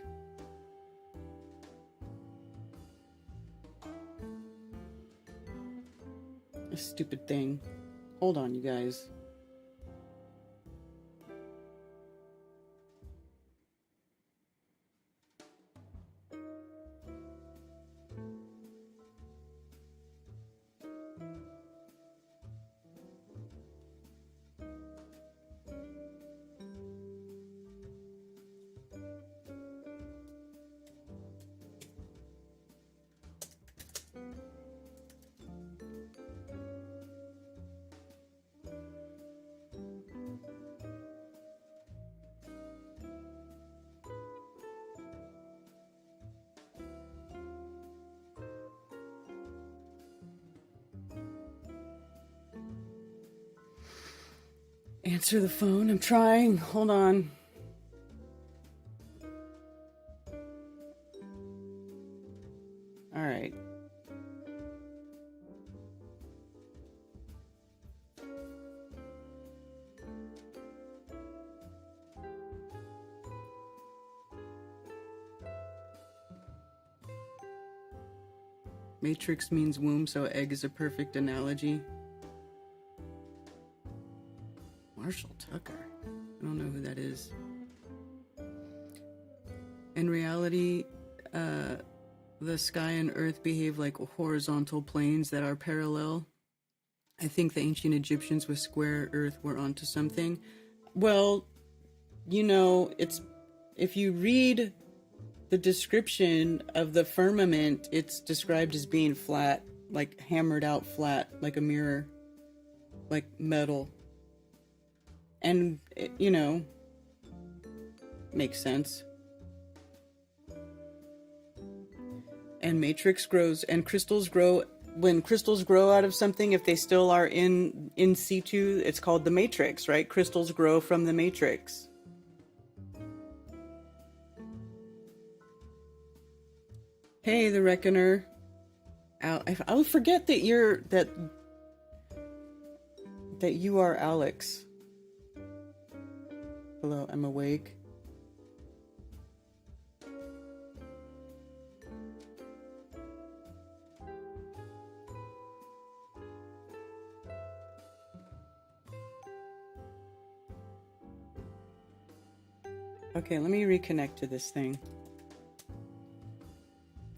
A stupid thing. Hold on, you guys. Answer the phone. I'm trying. Hold on. All right. Matrix means womb, so egg is a perfect analogy. Marshall Tucker. I don't know who that is. In reality, the sky and earth behave like horizontal planes that are parallel. I think the ancient Egyptians with square earth were onto something. Well, you know, it's if you read the description of the firmament, it's described as being flat, like hammered out flat, like a mirror, like metal. And, you know, makes sense. And matrix grows, and crystals grow. When crystals grow out of something, if they still are in situ, it's called the matrix, right? Crystals grow from the matrix. Hey, the Reckoner. I'll forget that that you are Alex. Hello, I'm awake. Okay, let me reconnect to this thing.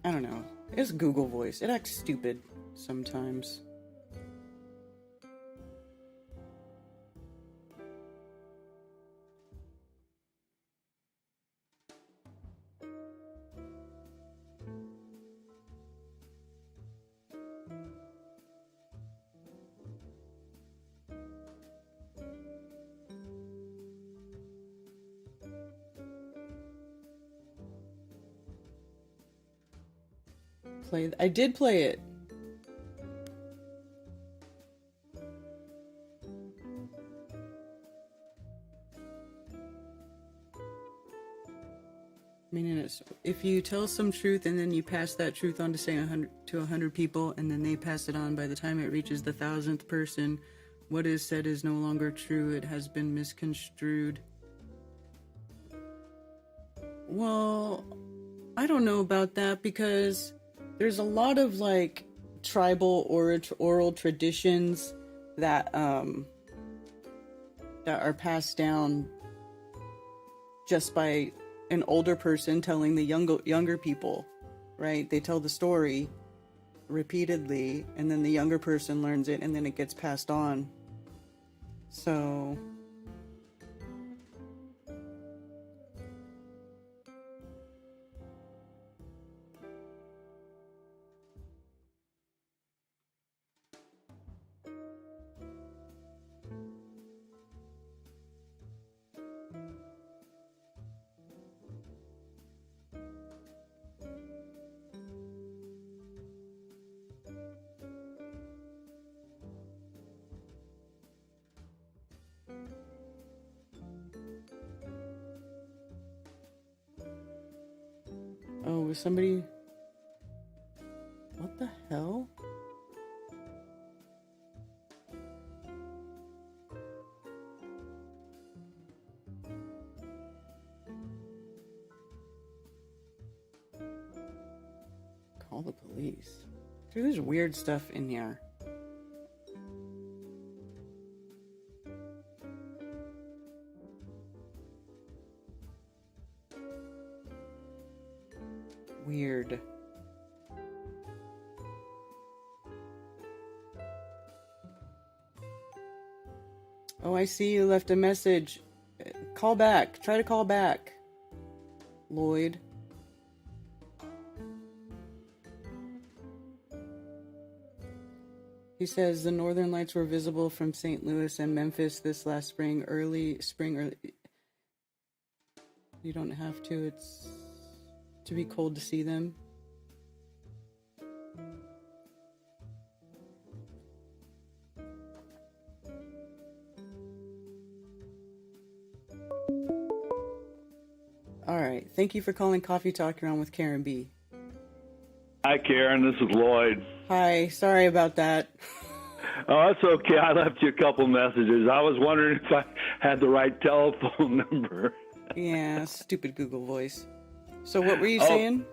I don't know. It's Google Voice. It acts stupid sometimes. I did play it. I mean, if you tell some truth and then you pass that truth on to say 100 people, and then they pass it on, by the time it reaches the 1,000th person, what is said is no longer true. It has been misconstrued. Well, I don't know about that, because there's a lot of like tribal oral traditions that are passed down just by an older person telling the younger people, right? They tell the story repeatedly, and then the younger person learns it, and then it gets passed on. So was somebody... What the hell? Call the police. Dude, there's weird stuff in here. Weird. Oh, I see you left a message. Call back. Try to call back. Lloyd. He says the northern lights were visible from St. Louis and Memphis this last spring. Early. You don't have to. It's to be cold to see them. All right. Thank you for calling Coffee Talk. You're on with Karen B. Hi, Karen. This is Lloyd. Hi. Sorry about that. Oh, that's okay. I left you a couple messages. I was wondering if I had the right telephone number. Yeah, stupid Google voice. So what were you saying?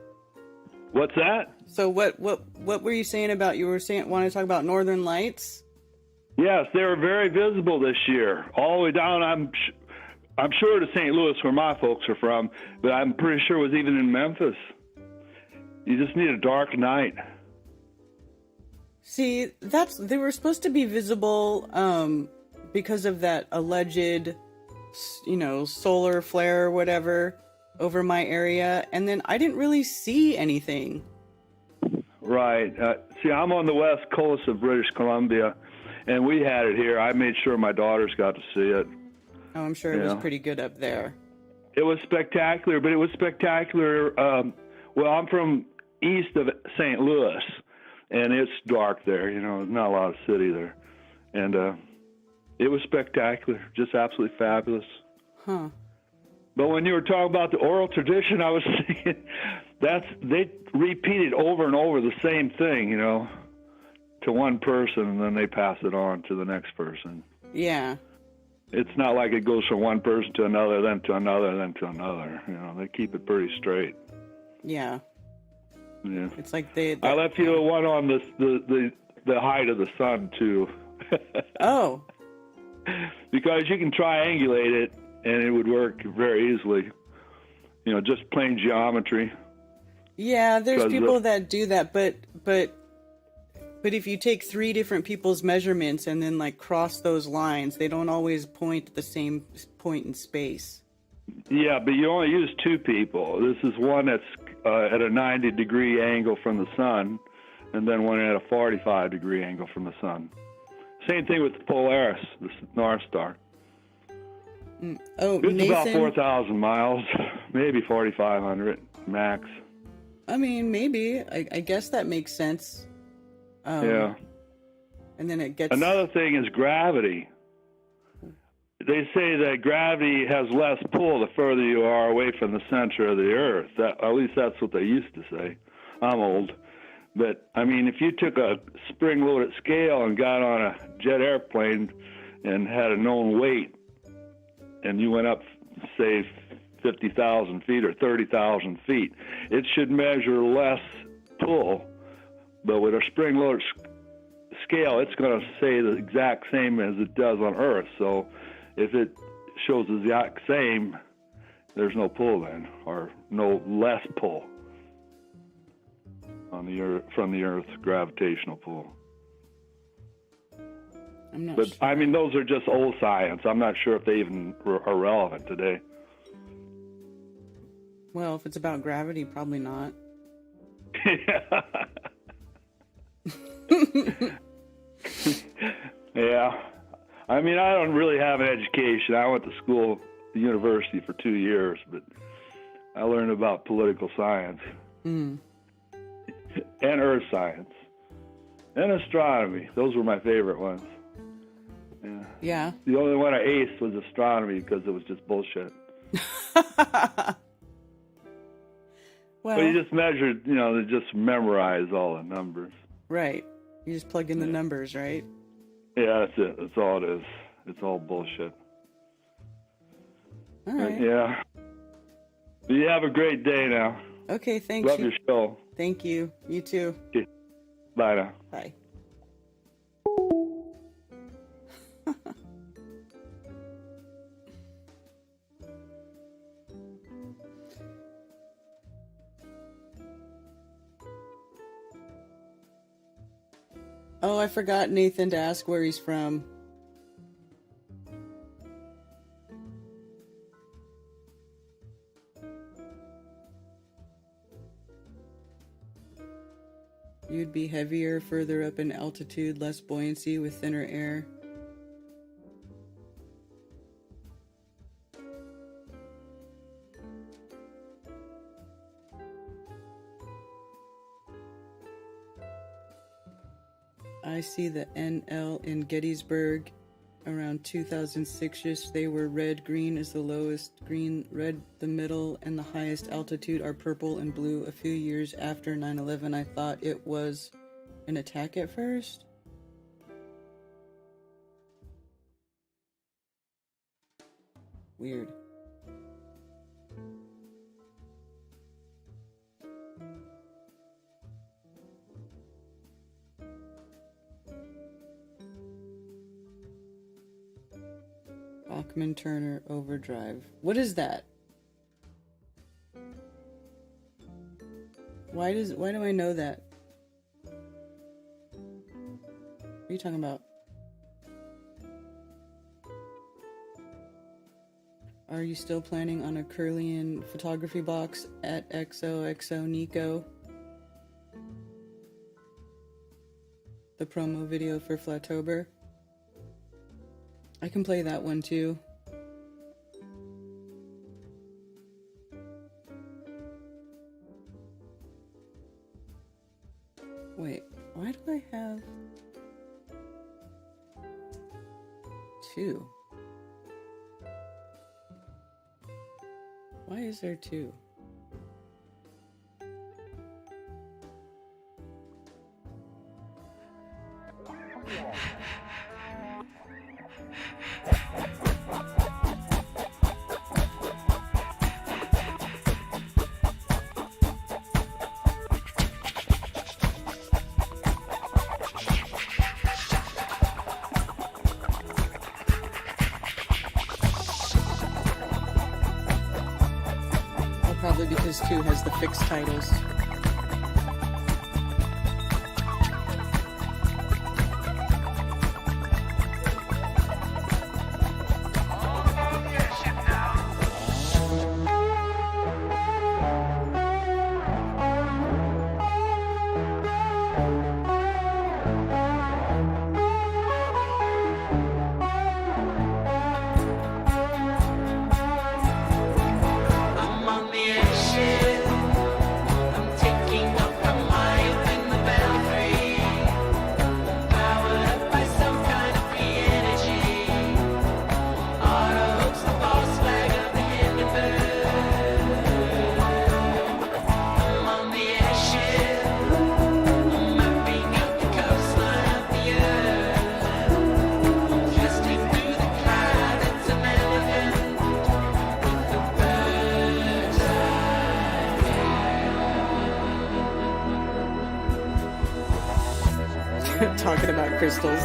What's that? So what were you saying about, you were saying, want to talk about Northern Lights? Yes, they were very visible this year. All the way down, I'm sure to St. Louis, where my folks are from, but I'm pretty sure it was even in Memphis. You just need a dark night. See, they were supposed to be visible because of that alleged, solar flare or whatever over my area, and then I didn't really see anything. Right. See, I'm on the west coast of British Columbia, and we had it here. I made sure my daughters got to see it. Oh, I'm sure it was pretty good up there. It was spectacular, but it was spectacular. Well, I'm from east of St. Louis, and it's dark there. There's not a lot of city there. And it was spectacular, just absolutely fabulous. Huh. But when you were talking about the oral tradition, I was thinking they repeated over and over the same thing, to one person, and then they pass it on to the next person. Yeah. It's not like it goes from one person to another, then to another, then to another. They keep it pretty straight. Yeah. Yeah. It's like I left you one on the height of the sun too. Oh. Because you can triangulate it, and it would work very easily. Just plain geometry. Yeah, there's people that do that, but if you take 3 different people's measurements and then cross those lines, they don't always point at the same point in space. Yeah, but you only use 2 people. This is one that's at a 90-degree angle from the sun, and then one at a 45-degree angle from the sun. Same thing with the Polaris, the North Star. Oh, it's Nathan, about 4,000 miles, maybe 4,500 max. I mean, maybe. I guess that makes sense. Yeah. And then it gets... Another thing is gravity. They say that gravity has less pull the further you are away from the center of the Earth. At least that's what they used to say. I'm old. But, I mean, if you took a spring-loaded scale and got on a jet airplane and had a known weight, and you went up, say, 50,000 feet or 30,000 feet, it should measure less pull. But with a spring-loaded scale, it's going to say the exact same as it does on Earth. So if it shows the exact same, there's no pull then, or no less pull on the Earth, from the Earth's gravitational pull. I'm not But sure. I mean, those are just old science. I'm not sure if they even are relevant today. Well, if it's about gravity, probably not. Yeah. I mean, I don't really have an education. I went to school, university for 2 years, but I learned about political science and earth science and astronomy. Those were my favorite ones. Yeah. Yeah. The only one I aced was astronomy because it was just bullshit. Well, But you just measured, they just memorize all the numbers. right. You just plug in the numbers, right? Yeah, that's it. That's all it is. It's all bullshit. All right. Yeah. You have a great day now. Okay, thanks. Love your show. Thank you. You too. Okay. Bye now. Bye. Oh, I forgot Nathan to ask where he's from. You'd be heavier further up in altitude, less buoyancy with thinner air. I see the NL in Gettysburg around 2006ish. They were red, green is the lowest, green, red the middle, and the highest altitude are purple and blue. A few years after 9/11, I thought it was an attack at first. Weird. Bachman Turner Overdrive. What is that? Why do I know that? What are you talking about? Are you still planning on a Curlian photography box at XOXO Nico? The promo video for Flatober? I can play that one too. Wait, why do I have two? Why is there two? Probably because 2 has the fixed titles. Talking about crystals.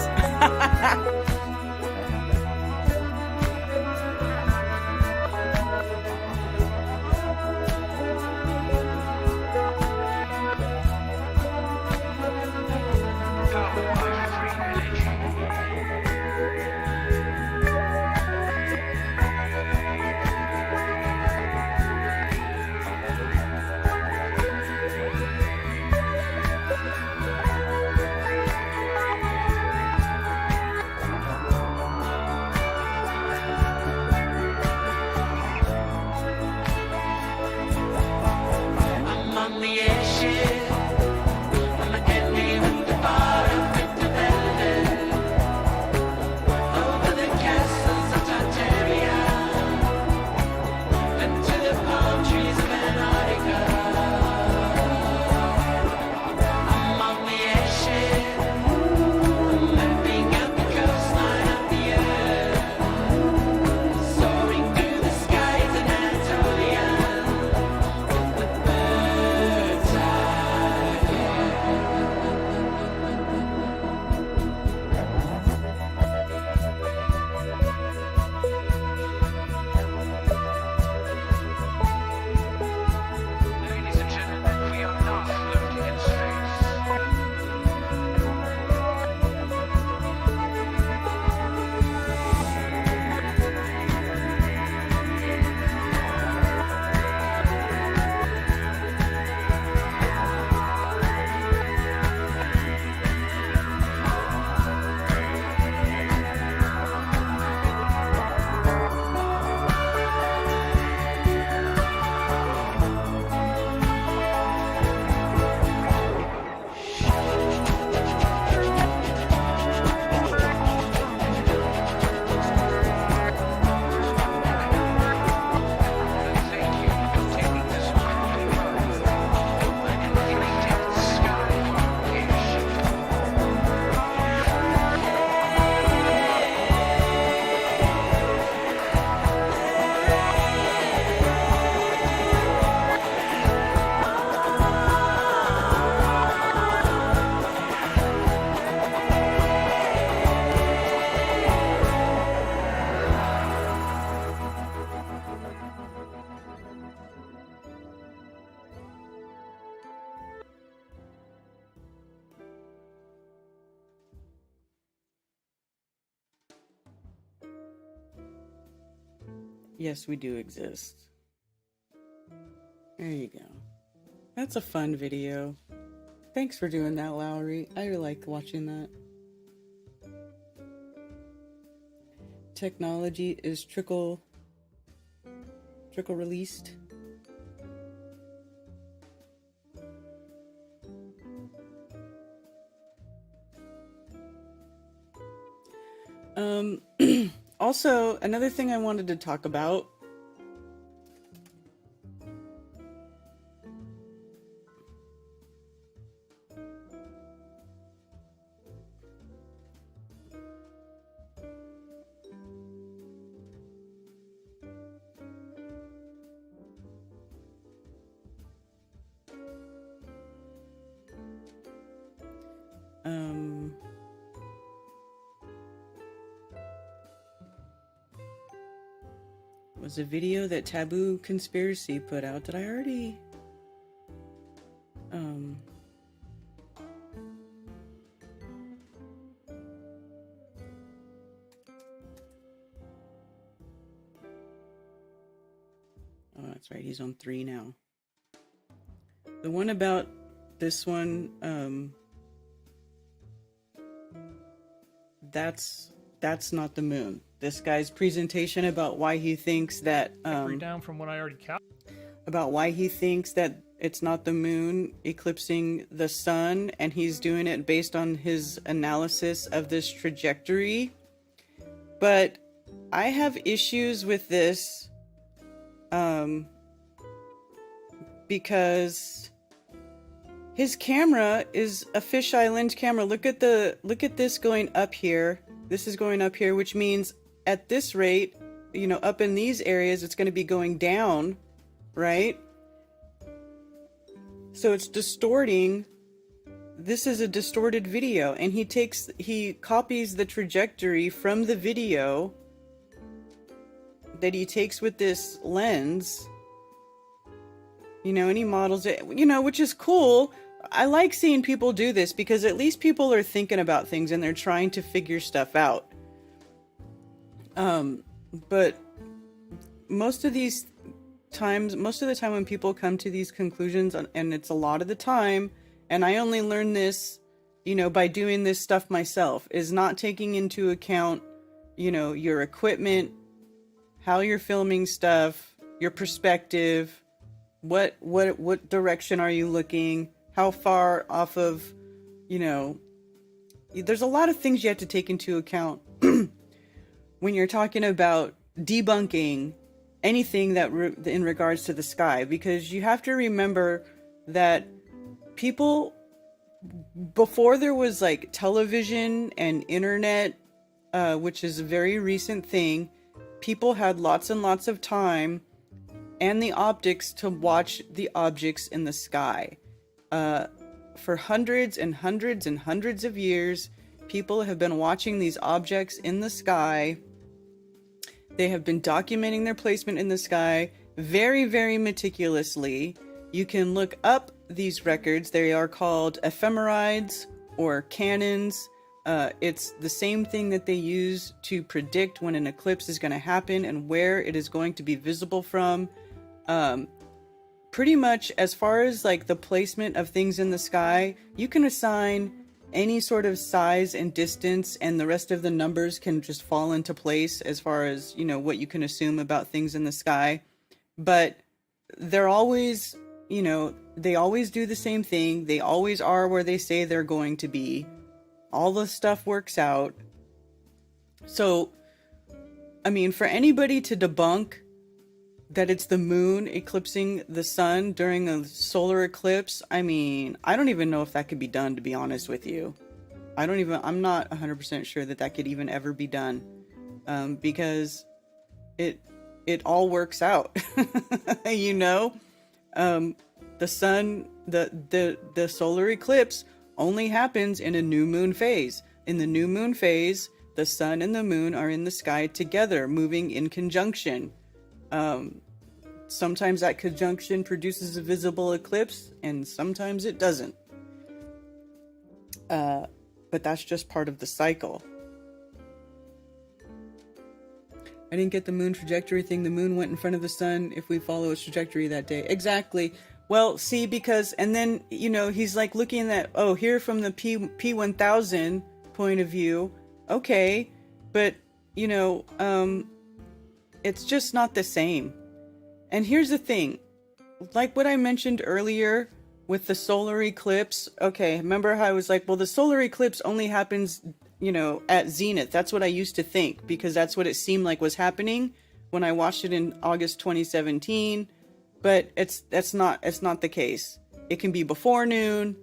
Yes, we do exist. There you go. That's a fun video. Thanks for doing that, Lowry. I really like watching that. Technology is trickle released. Also, another thing I wanted to talk about. Was a video that Taboo Conspiracy put out. Did I already oh, that's right, he's on 3 now. The one about this one, that's not the moon. This guy's presentation about why he thinks that down from what I already about why he thinks that it's not the moon eclipsing the sun, and he's doing it based on his analysis of this trajectory. But I have issues with this because his camera is a fisheye lens camera. Look at this going up here. This is going up here, which means at this rate, you know, up in these areas, it's going to be going down, right? So it's distorting. This is a distorted video, and he copies the trajectory from the video that he takes with this lens, you know, and he models it, you know, which is cool. I like seeing people do this because at least people are thinking about things and they're trying to figure stuff out. But most of the time when people come to these conclusions, and it's a lot of the time, and I only learned this, you know, by doing this stuff myself, is not taking into account, you know, your equipment, how you're filming stuff, your perspective, what direction are you looking, how far off of, you know, there's a lot of things you have to take into account when you're talking about debunking anything that in regards to the sky, because you have to remember that people, before there was like television and internet, which is a very recent thing, people had lots and lots of time and the optics to watch the objects in the sky. For hundreds and hundreds and hundreds of years, people have been watching these objects in the sky. They have been documenting their placement in the sky very, very meticulously. You can look up these records. They are called ephemerides or canons. It's the same thing that they use to predict when an eclipse is going to happen and where it is going to be visible from. Pretty much as far as like the placement of things in the sky, you can assign any sort of size and distance, and the rest of the numbers can just fall into place as far as, you know, what you can assume about things in the sky. But they're always, you know, they always do the same thing. They always are where they say they're going to be. All the stuff works out. So, I mean, for anybody to debunk that it's the moon eclipsing the sun during a solar eclipse, I mean, I don't even know if that could be done, to be honest with you. I'm not 100% sure that could even ever be done, because it all works out. You know, the sun, the solar eclipse only happens in a new moon phase. In the new moon phase, the sun and the moon are in the sky together, moving in conjunction. Sometimes that conjunction produces a visible eclipse, and sometimes it doesn't. But that's just part of the cycle. I didn't get the moon trajectory thing. The moon went in front of the sun if we follow its trajectory that day. Exactly. Well, see, because, and then, you know, he's like looking at, oh, here from the P1000 point of view. Okay. But, you know, it's just not the same. And here's the thing, like what I mentioned earlier with the solar eclipse. Okay. Remember how I was like, well, the solar eclipse only happens, you know, at zenith. That's what I used to think, because that's what it seemed like was happening when I watched it in August 2017. But it's not the case. It can be before noon,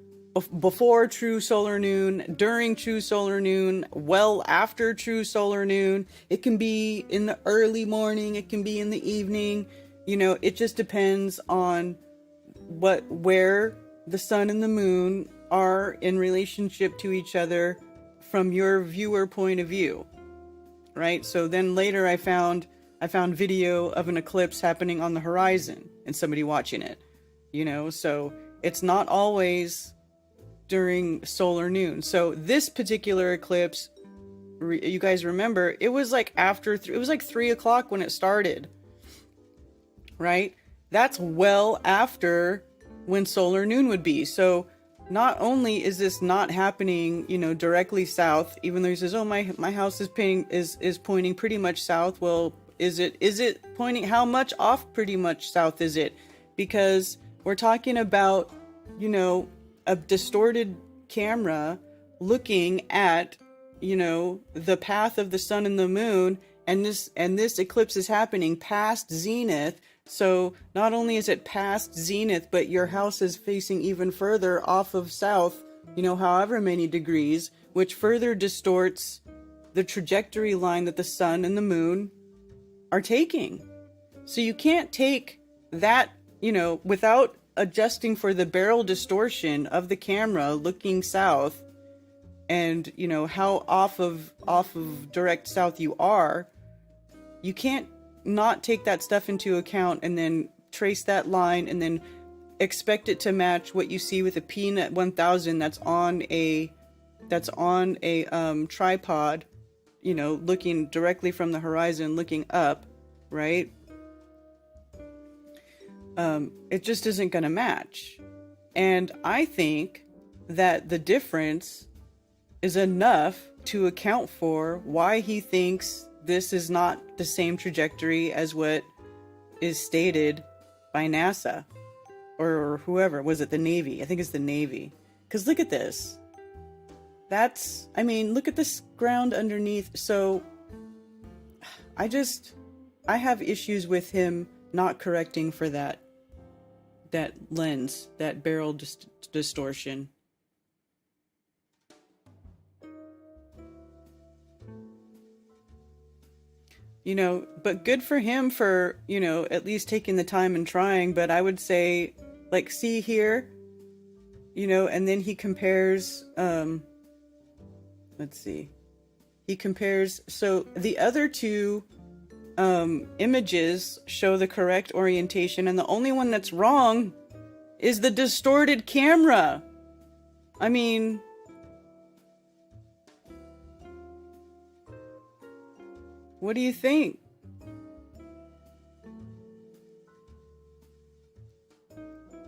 before true solar noon, during true solar noon, well after true solar noon. It can be in the early morning, it can be in the evening. You know, it just depends on where the sun and the moon are in relationship to each other from your viewer point of view. Right? So then later I found video of an eclipse happening on the horizon and somebody watching it, you know, so it's not always during solar noon. So this particular eclipse, you guys remember, it was like it was like 3 o'clock when it started, right? That's well after when solar noon would be. So not only is this not happening, you know, directly south, even though he says, oh, my house is pointing pretty much south. Well, is it pointing, how much off pretty much south is it? Because we're talking about, you know, a distorted camera looking at, you know, the path of the sun and the moon, and this eclipse is happening past zenith. So not only is it past zenith, but your house is facing even further off of south, you know, however many degrees, which further distorts the trajectory line that the sun and the moon are taking. So you can't take that, you know, without adjusting for the barrel distortion of the camera looking south, and, you know, how off of direct south you are. You can't not take that stuff into account and then trace that line and then expect it to match what you see with a P1000 that's on a tripod, you know, looking directly from the horizon, looking up, right? It just isn't going to match. And I think that the difference is enough to account for why he thinks this is not the same trajectory as what is stated by NASA or whoever. Was it the Navy? I think it's the Navy. Because look at this. Look at this ground underneath. So I have issues with him not correcting for that lens, that barrel distortion. You know, but good for him for, you know, at least taking the time and trying. But I would say, like, see here, you know, and then he compares, let's see. He compares, so the other two images show the correct orientation, and the only one that's wrong is the distorted camera. I mean, what do you think?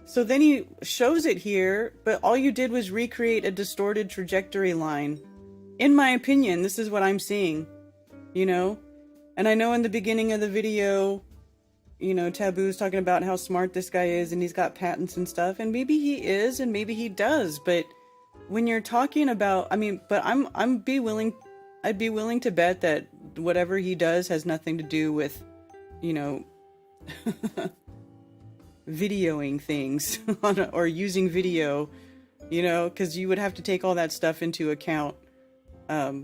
So then he shows it here, but all you did was recreate a distorted trajectory line. In my opinion, this is what I'm seeing, you know? And I know in the beginning of the video, you know, Taboo's talking about how smart this guy is and he's got patents and stuff, and maybe he is and maybe he does, but when you're talking about, I'd be willing to bet that whatever he does has nothing to do with, you know, videoing things or using video, you know, because you would have to take all that stuff into account. I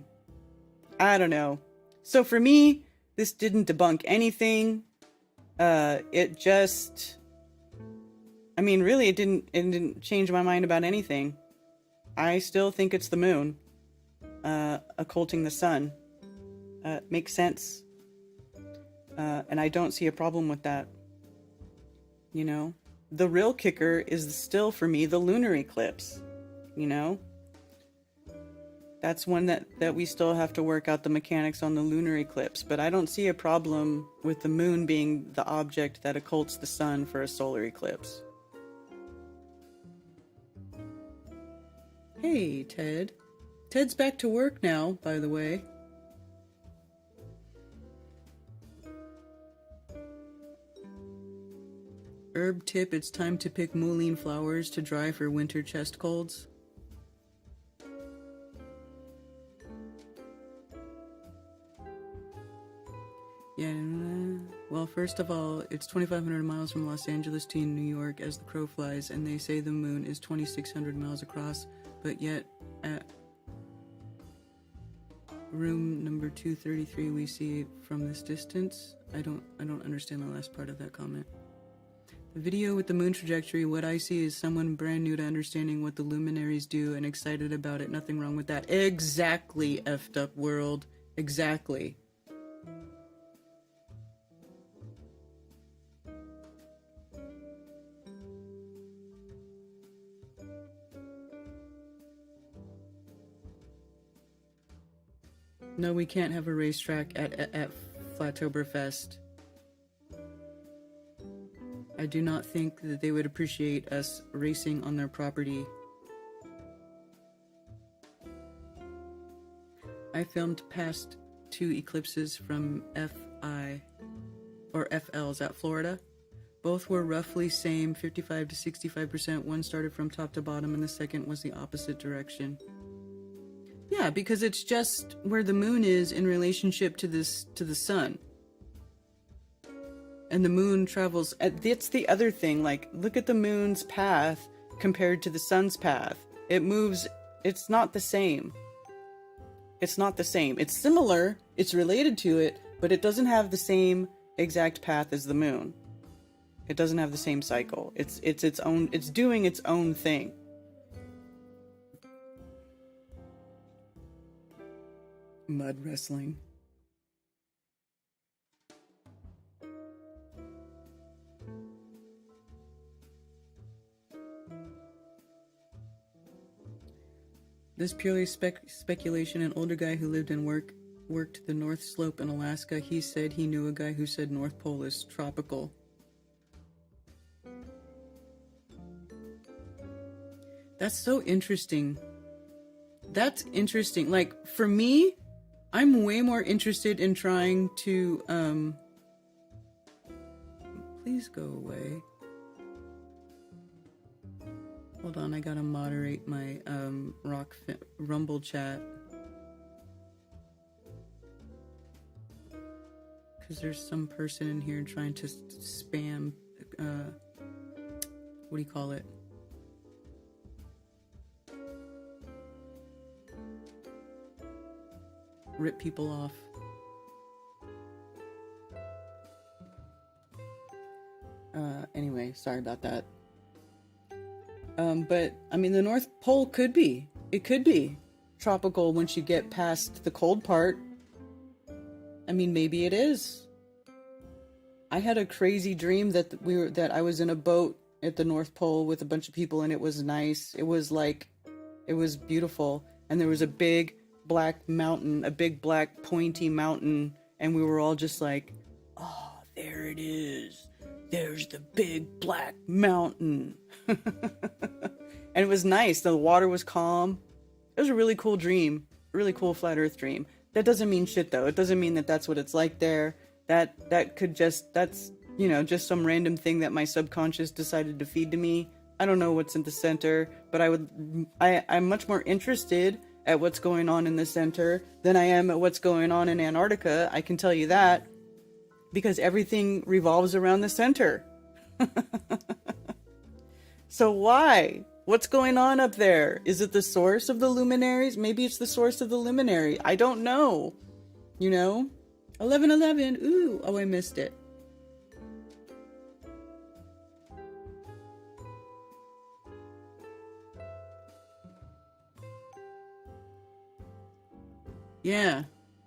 don't know. So for me, this didn't debunk anything. It just, really, it didn't change my mind about anything. I still think it's the moon, occulting the sun. Makes sense. And I don't see a problem with that. You know, the real kicker is still for me the lunar eclipse, you know? That's one that we still have to work out the mechanics on the lunar eclipse, but I don't see a problem with the moon being the object that occults the sun for a solar eclipse. Hey, Ted. Ted's back to work now, by the way. Herb tip, it's time to pick mullein flowers to dry for winter chest colds. Yeah, well, first of all, it's 2,500 miles from Los Angeles to New York as the crow flies, and they say the moon is 2,600 miles across, but yet at room number 233 we see it from this distance. I don't understand the last part of that comment. The video with the moon trajectory, what I see is someone brand new to understanding what the luminaries do and excited about it. Nothing wrong with that. Exactly, effed up world. Exactly. No, we can't have a racetrack at Flatoberfest. I do not think that they would appreciate us racing on their property. I filmed past 2 eclipses from FI or FLs at Florida. Both were roughly same, 55 to 65%. One started from top to bottom and the second was the opposite direction. Yeah, because it's just where the moon is in relationship to the sun. And the moon travels, that's the other thing, like, look at the moon's path compared to the sun's path. It moves, it's not the same. It's not the same. It's similar, it's related to it, but it doesn't have the same exact path as the moon. It doesn't have the same cycle. It's its own, it's doing its own thing. Mud wrestling. This purely speculation. An older guy who lived and worked the North Slope in Alaska. He said he knew a guy who said North Pole is tropical. That's so interesting. That's interesting. Like, for me, I'm way more interested in trying to, please go away. Hold on, I gotta moderate my, Rumble chat. Because there's some person in here trying to spam, what do you call it? Rip people off. Anyway, sorry about that. But, I mean, the North Pole could be. It could be tropical once you get past the cold part. I mean, maybe it is. I had a crazy dream that I was in a boat at the North Pole with a bunch of people, and it was nice. It was beautiful. And there was a big black mountain, a big black pointy mountain, and we were all just like, oh, there it is. There's the big black mountain. And it was nice. The water was calm. It was a really cool dream. Really cool flat earth dream. That doesn't mean shit though. It doesn't mean that that's what it's like there. That could just, that's, you know, just some random thing that my subconscious decided to feed to me. I don't know what's in the center, but I'm much more interested at what's going on in the center than I am at what's going on in Antarctica. I can tell you that, because everything revolves around the center. So why? What's going on up there? Is it the source of the luminaries? Maybe it's the source of the luminary. I don't know. You know? 1111. Ooh. Oh, I missed it. Yeah.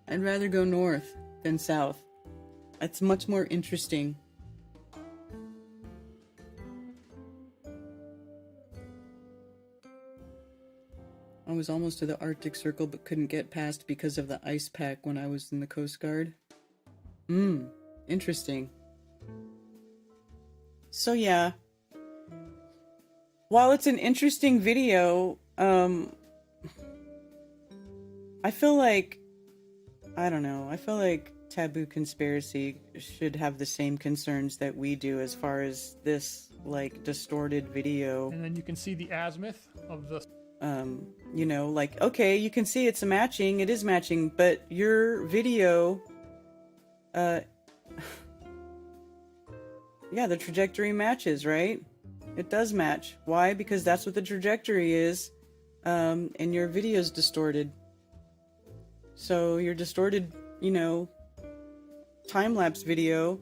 I'd rather go north than south. It's much more interesting. I was almost to the Arctic Circle but couldn't get past because of the ice pack when I was in the Coast Guard. Interesting. So yeah, while it's an interesting video, I feel like, I don't know, I feel like Taboo Conspiracy should have the same concerns that we do as far as this, like, distorted video. And then you can see the azimuth of the... You know, like, okay, you can see it's matching, it is matching, but your video, yeah, the trajectory matches, right? It does match. Why? Because that's what the trajectory is, and your video's distorted. So your distorted, you know, time-lapse video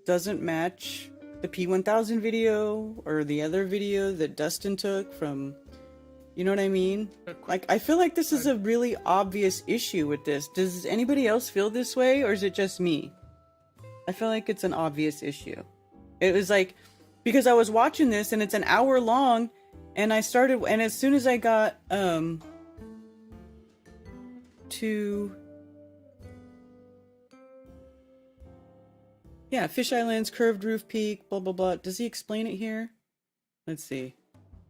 doesn't match the P1000 video or the other video that Dustin took from, you know what I mean? Like, I feel like this is a really obvious issue with this. Does anybody else feel this way, or is it just me? I feel like it's an obvious issue. It was like, because I was watching this and it's an hour long, and I started, and as soon as I got to, yeah, Fisheye lens, curved roof peak, blah blah blah. Does he explain it here? Let's see.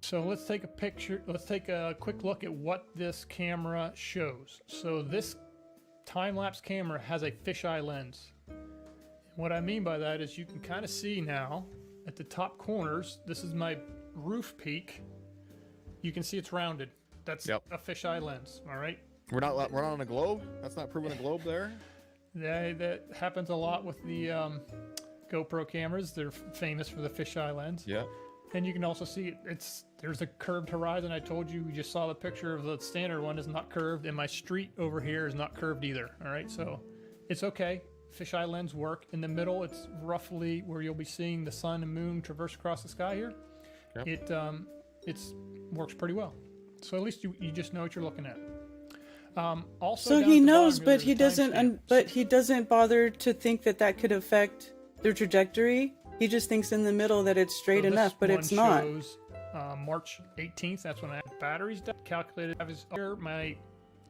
So let's take a picture, let's take a quick look at what this camera shows. So this time-lapse camera has a fisheye lens. What I mean by that is you can kind of see now at the top corners, this is my roof peak. You can see it's rounded. That's a fisheye lens, all right? We're not on a globe? That's not proving a globe there? Yeah, that happens a lot with the GoPro cameras. They're famous for the fisheye lens. Yeah. And you can also see there's a curved horizon. I told you, we just saw the picture of the standard one is not curved, and my street over here is not curved either. All right, so it's okay. Fisheye lens work. In the middle, it's roughly where you'll be seeing the sun and moon traverse across the sky here. Yep. It works pretty well. So at least you just know what you're looking at. Also, so he knows, but he doesn't. But he doesn't bother to think that that could affect their trajectory. He just thinks in the middle that it's straight enough, but it's not. Shows, March 18th. That's when I had batteries calculated. My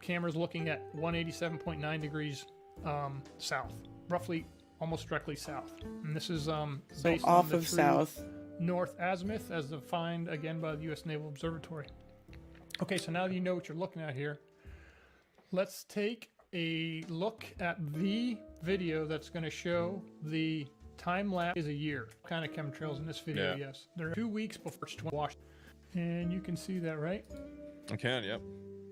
camera's looking at 187.9 degrees south, roughly almost directly south. And this is based off on the of south. North azimuth as defined again by the U.S. Naval Observatory. Okay, so now that you know what you're looking at here, let's take a look at the video that's going to show the time lapse is a year. Kind of chemtrails in this video, yes. There are 2 weeks before it's washed. And you can see that, right? I can, yep.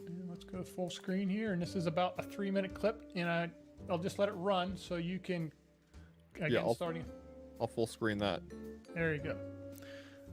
And let's go full screen here. And this is about a 3-minute clip. And I'll just let it run so you can, again, I'll full screen that. There you go.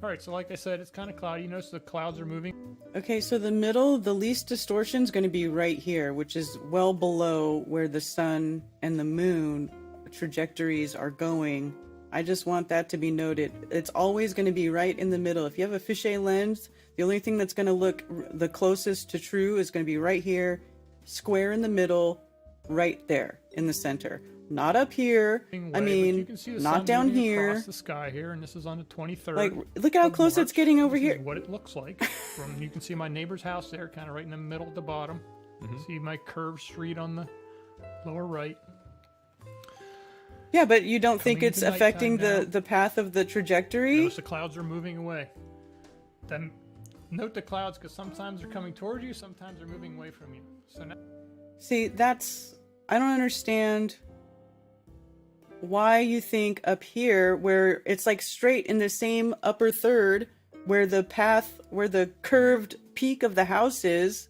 All right, so like I said, it's kind of cloudy. You notice the clouds are moving. Okay, so the middle, the least distortion is going to be right here, which is well below where the sun and the moon trajectories are going. I just want that to be noted. It's always going to be right in the middle. If you have a fisheye lens, the only thing that's going to look the closest to true is going to be right here, square in the middle, right there in the center. Not up here. I mean, not down here. Across the sky here, and this is on the 23rd. Like, look at how close it's getting over here. This is what it looks like. You can see my neighbor's house there, kind of right in the middle at the bottom. See my curved street on the lower right. Yeah, but you don't think it's affecting the path of the trajectory? Notice the clouds are moving away. Then note the clouds, because sometimes they're coming towards you, sometimes they're moving away from you. So now, see, I don't understand why you think up here, where it's like straight in the same upper third, where the path, where the curved peak of the house is,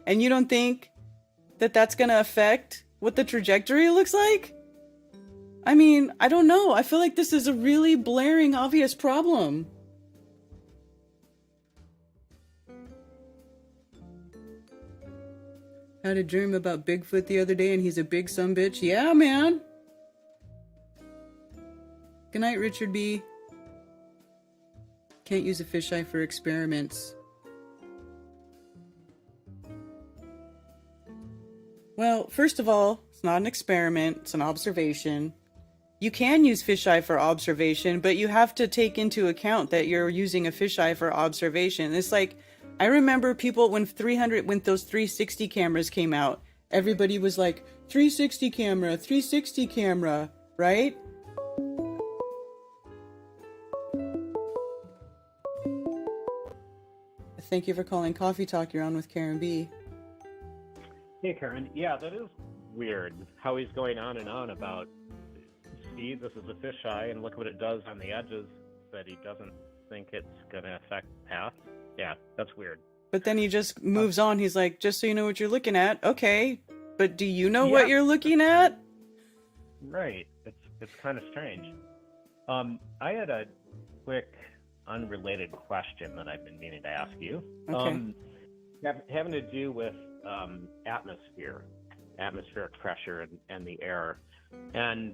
and you don't think that that's going to affect what the trajectory looks like? I mean, I don't know. I feel like this is a really blaring, obvious problem. Had a dream about Bigfoot the other day and he's a big sumbitch. Yeah, man. Good night, Richard B. Can't use a fisheye for experiments. Well, first of all, it's not an experiment, it's an observation. You can use fisheye for observation, but you have to take into account that you're using a fisheye for observation. It's like I remember people when those 360 cameras came out, everybody was like, 360 camera, 360 camera, right? Thank you for calling Coffee Talk. You're on with Karen B. Hey, Karen. Yeah, that is weird how he's going on and on about, see, this is a fisheye, and look what it does on the edges, but he doesn't think it's going to affect path. Yeah, that's weird. But then he just moves on. He's like, just so you know what you're looking at. Okay, but do you know what you're looking at? Right. It's kind of strange. I had a quick, unrelated question that I've been meaning to ask you. Okay. Having to do with atmospheric pressure and the air. And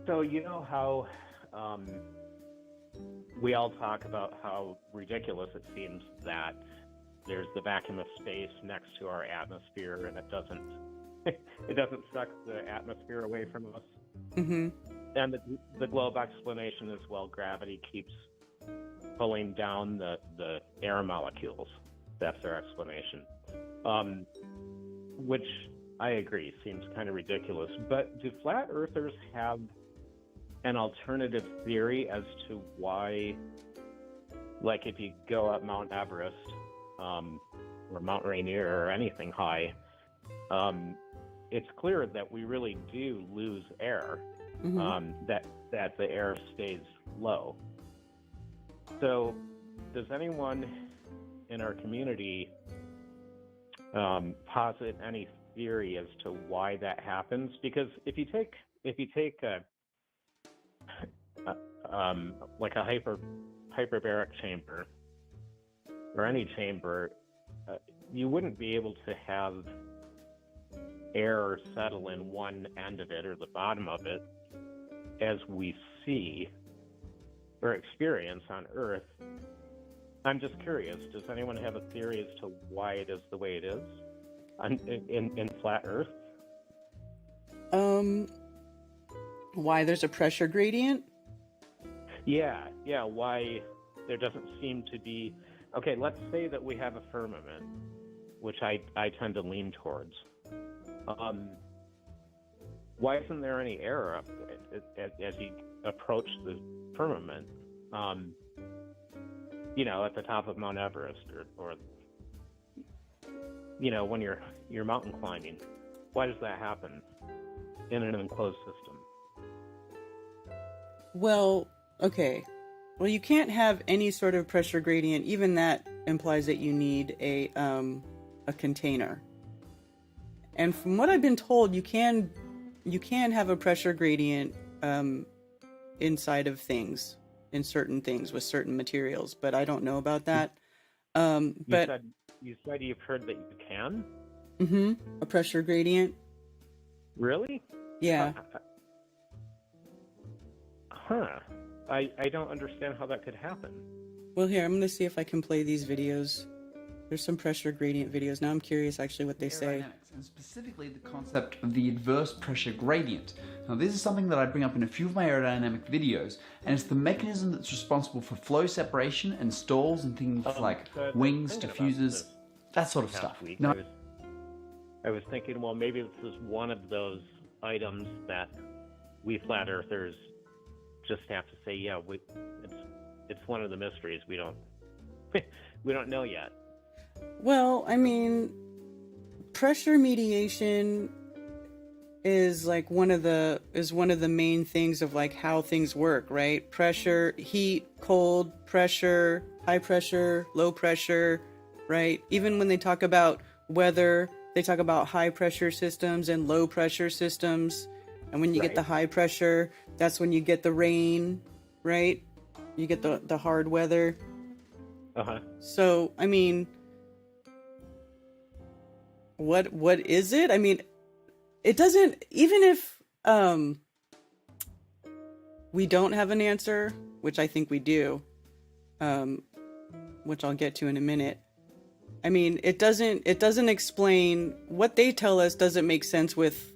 so you know how we all talk about how ridiculous it seems that there's the vacuum of space next to our atmosphere, and it doesn't suck the atmosphere away from us. Mm-hmm. And the globe explanation is, well, gravity keeps pulling down the air molecules. That's their explanation. Which I agree seems kind of ridiculous. But do flat earthers have an alternative theory as to why, like if you go up Mount Everest or Mount Rainier or anything high, it's clear that we really do lose air, that the air stays low. So does anyone in our community posit any theory as to why that happens? Because if you take like a hyperbaric chamber or any chamber, you wouldn't be able to have air settle in one end of it or the bottom of it as we see or experience on Earth. I'm just curious, does anyone have a theory as to why it is the way it is in flat Earth? Why there's a pressure gradient? Yeah, why there doesn't seem to be... Okay, let's say that we have a firmament, which I tend to lean towards. Why isn't there any air up as you approach the firmament? At the top of Mount Everest, or when you're mountain climbing. Why does that happen in an enclosed system? Well, okay. Well, you can't have any sort of pressure gradient. Even that implies that you need a container. And from what I've been told, you can have a pressure gradient inside of things, in certain things with certain materials, but I don't know about that. You said you've heard that you can? Mm-hmm. A pressure gradient. Really? Yeah. I don't understand how that could happen. Well, here, I'm going to see if I can play these videos. There's some pressure gradient videos. Now I'm curious actually what they say. And specifically the concept of the adverse pressure gradient. Now this is something that I bring up in a few of my aerodynamic videos, and it's the mechanism that's responsible for flow separation and stalls and things like wings, diffusers, that sort of stuff. Now, I was thinking, well, maybe this is one of those items that we flat earthers just have to say, yeah, it's one of the mysteries we don't know yet. Well, I mean, pressure mediation is like one of the main things of like how things work, right? Pressure, heat, cold, pressure, high pressure, low pressure, right? Even when they talk about weather, they talk about high pressure systems and low pressure systems. And when you get the high pressure, that's when you get the rain, right? You get the hard weather. Uh-huh. So, I mean, what is it? I mean, it doesn't, even if we don't have an answer, which I think we do, which I'll get to in a minute. I mean, it doesn't explain what they tell us. Doesn't make sense with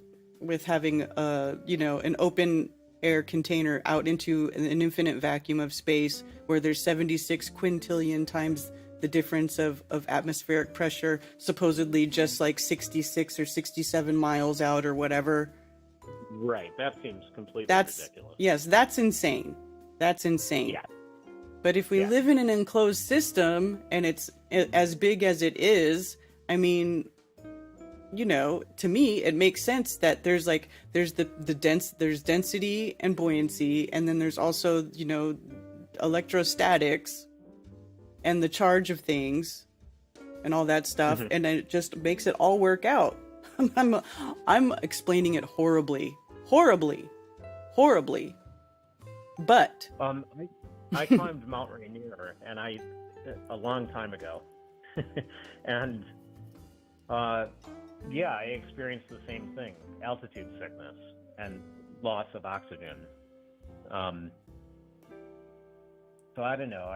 having an open air container out into an infinite vacuum of space where there's 76 quintillion times the difference of atmospheric pressure, supposedly just like 66 or 67 miles out or whatever. Right. That seems completely That's ridiculous. yes, that's insane. That's insane. Yeah. But if we live in an enclosed system and it's as big as it is, I mean, you know, to me it makes sense that there's there's density and buoyancy, and then there's also, you know, electrostatics and the charge of things and all that stuff, and then it just makes it all work out. I'm explaining it horribly. But I climbed Mount Rainier, and a long time ago, and I experienced the same thing: altitude sickness and loss of oxygen. So I don't know.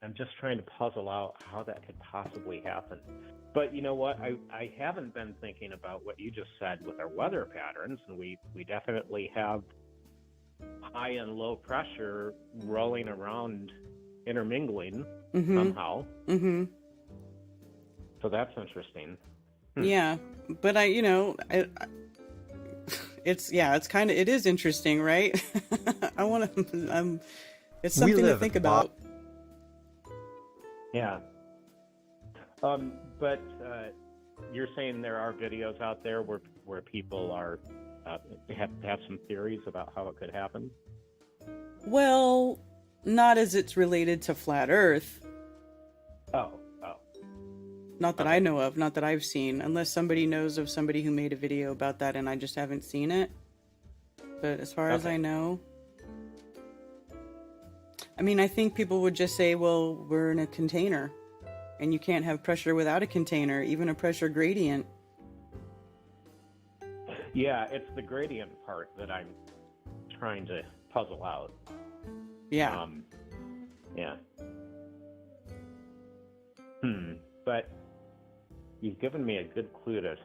I'm just trying to puzzle out how that could possibly happen. But you know what? I haven't been thinking about what you just said with our weather patterns, and we definitely have high and low pressure rolling around, intermingling somehow. Mm-hmm. So that's interesting. Yeah, but it is interesting, right? It's something to think about. Yeah. But you're saying there are videos out there where people are have some theories about how it could happen? Well, not as it's related to flat Earth. Oh. Not that I know of, not that I've seen, unless somebody knows of somebody who made a video about that and I just haven't seen it. But as far as I know, I mean, I think people would just say, well, we're in a container and you can't have pressure without a container, even a pressure gradient. Yeah, it's the gradient part that I'm trying to puzzle out. Yeah. Yeah. But you've given me a good clue to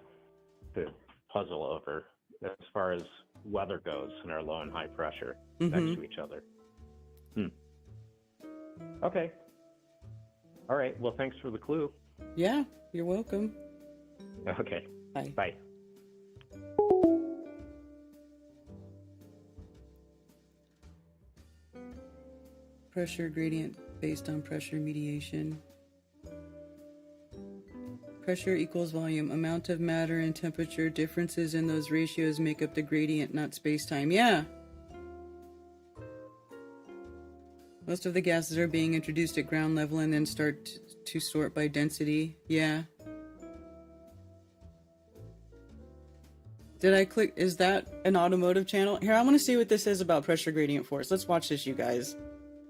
puzzle over as far as weather goes and our low and high pressure next to each other. Okay. All right. Well, thanks for the clue. Yeah, you're welcome. Okay. Bye. Bye. Pressure gradient based on pressure mediation. Pressure equals volume. Amount of matter and temperature differences in those ratios make up the gradient, not space-time. Yeah. Most of the gases are being introduced at ground level and then start to sort by density. Yeah. Did I click? Is that an automotive channel? Here, I want to see what this is about pressure gradient force. Let's watch this, you guys.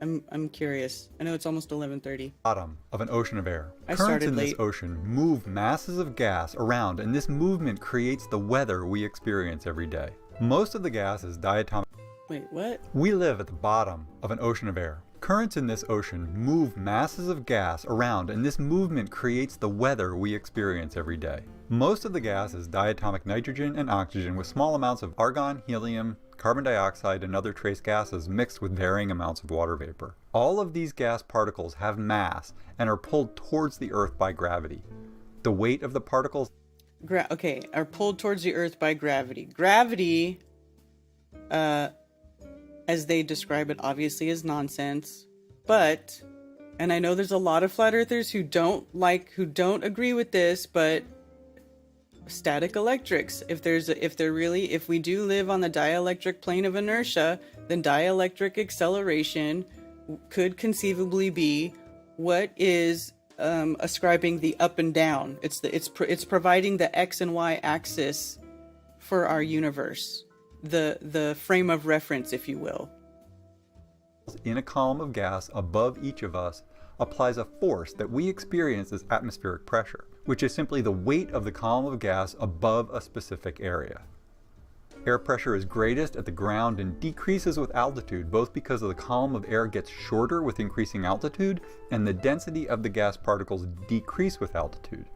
I'm curious. I know it's almost 11:30. Bottom of an ocean of air. I Currents started in this late. ocean move masses of gas around, and this movement creates the weather we experience every day. Most of the gas is diatomic. Wait, what? We live at the bottom of an ocean of air. Currents in this ocean move masses of gas around, and this movement creates the weather we experience every day. Most of the gas is diatomic nitrogen and oxygen with small amounts of argon, helium, carbon dioxide, and other trace gases mixed with varying amounts of water vapor. All of these gas particles have mass and are pulled towards the Earth by gravity. The weight of the particles Are pulled towards the Earth by gravity. Gravity, as they describe it, obviously is nonsense. But, and I know there's a lot of flat earthers who don't agree with this, but static electrics, if we do live on the dielectric plane of inertia, then dielectric acceleration could conceivably be what is ascribing the up and down. It's providing the X and Y axis for our universe, the frame of reference, if you will. in a column of gas above each of us applies a force that we experience as atmospheric pressure, which is simply the weight of the column of gas above a specific area. Air pressure is greatest at the ground and decreases with altitude, both because the column of air gets shorter with increasing altitude and the density of the gas particles decrease with altitude,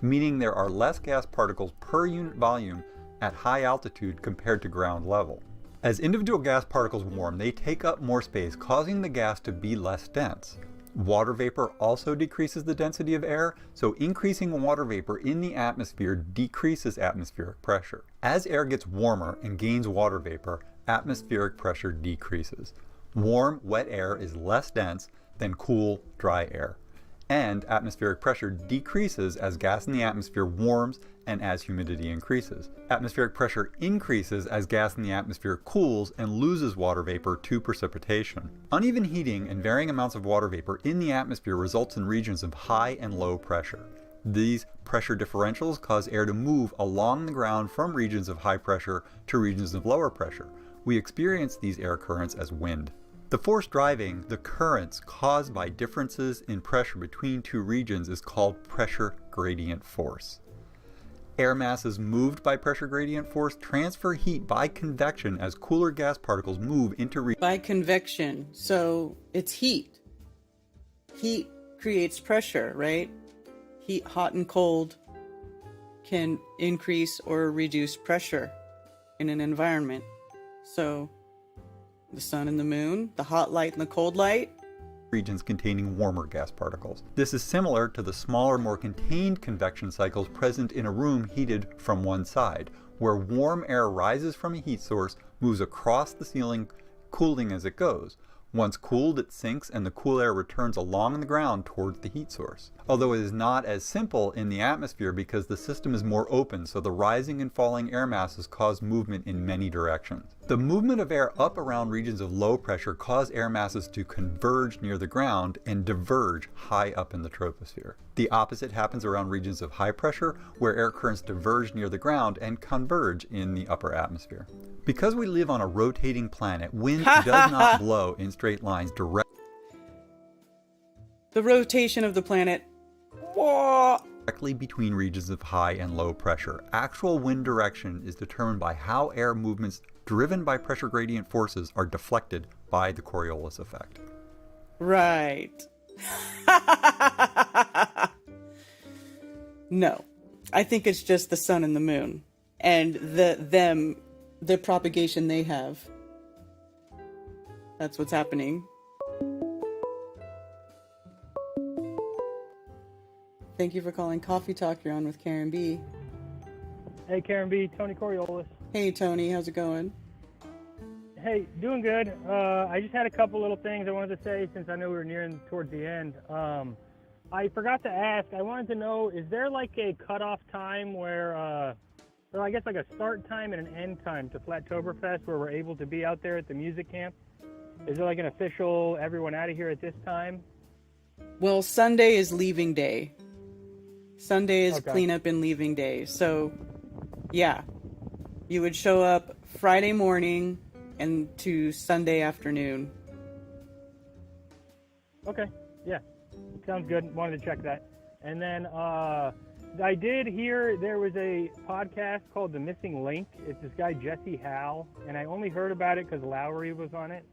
meaning there are less gas particles per unit volume at high altitude compared to ground level. As individual gas particles warm, they take up more space, causing the gas to be less dense. Water vapor also decreases the density of air, so increasing water vapor in the atmosphere decreases atmospheric pressure. As air gets warmer and gains water vapor, atmospheric pressure decreases. Warm, wet air is less dense than cool, dry air. And atmospheric pressure decreases as gas in the atmosphere warms and as humidity increases. Atmospheric pressure increases as gas in the atmosphere cools and loses water vapor to precipitation. Uneven heating and varying amounts of water vapor in the atmosphere results in regions of high and low pressure. These pressure differentials cause air to move along the ground from regions of high pressure to regions of lower pressure. We experience these air currents as wind. The force driving the currents caused by differences in pressure between two regions is called pressure gradient force. Air masses moved by pressure gradient force transfer heat by convection as cooler gas particles move into regions. By convection, so it's heat. Heat creates pressure, right? Heat, hot and cold, can increase or reduce pressure in an environment. So the sun and the moon, the hot light and the cold light. Regions containing warmer gas particles. This is similar to the smaller, more contained convection cycles present in a room heated from one side, where warm air rises from a heat source, moves across the ceiling, cooling as it goes. Once cooled, it sinks and the cool air returns along the ground towards the heat source. Although it is not as simple in the atmosphere because the system is more open, so the rising and falling air masses cause movement in many directions. The movement of air up around regions of low pressure cause air masses to converge near the ground and diverge high up in the troposphere. The opposite happens around regions of high pressure, where air currents diverge near the ground and converge in the upper atmosphere. Because we live on a rotating planet, wind does not blow in straight lines The rotation of the planet. directly between regions of high and low pressure. Actual wind direction is determined by how air movements driven by pressure gradient forces are deflected by the Coriolis effect. Right. No. I think it's just the sun and the moon. And the propagation they have. That's what's happening. Thank you for calling Coffee Talk. You're on with Karen B. Hey, Karen B. Tony Coriolis. Hey, Tony. How's it going? Hey, doing good. I just had a couple little things I wanted to say since I know we were nearing towards the end. I forgot to ask. I wanted to know, is there like a cutoff time where, or I guess like a start time and an end time to Flatoberfest where we're able to be out there at the music camp? Is there like an official everyone out of here at this time? Well, Sunday is leaving day. Sunday is Okay. cleanup and leaving day. So, yeah. You would show up Friday morning and to Sunday afternoon. Okay, yeah. Sounds good. Wanted to check that. And then I did hear there was a podcast called The Missing Link. It's this guy, Jesse Howe, and I only heard about it because Lowry was on it,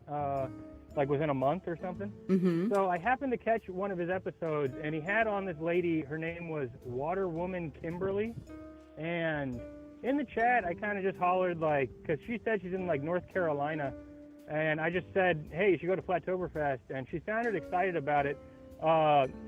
like within a month or something. Mm-hmm. So I happened to catch one of his episodes, and he had on this lady. Her name was Water Woman Kimberly. And in the chat, I kind of just hollered, like, because she said she's in, like, North Carolina. And I just said, hey, you should go to Flatoberfest. And she sounded excited about it.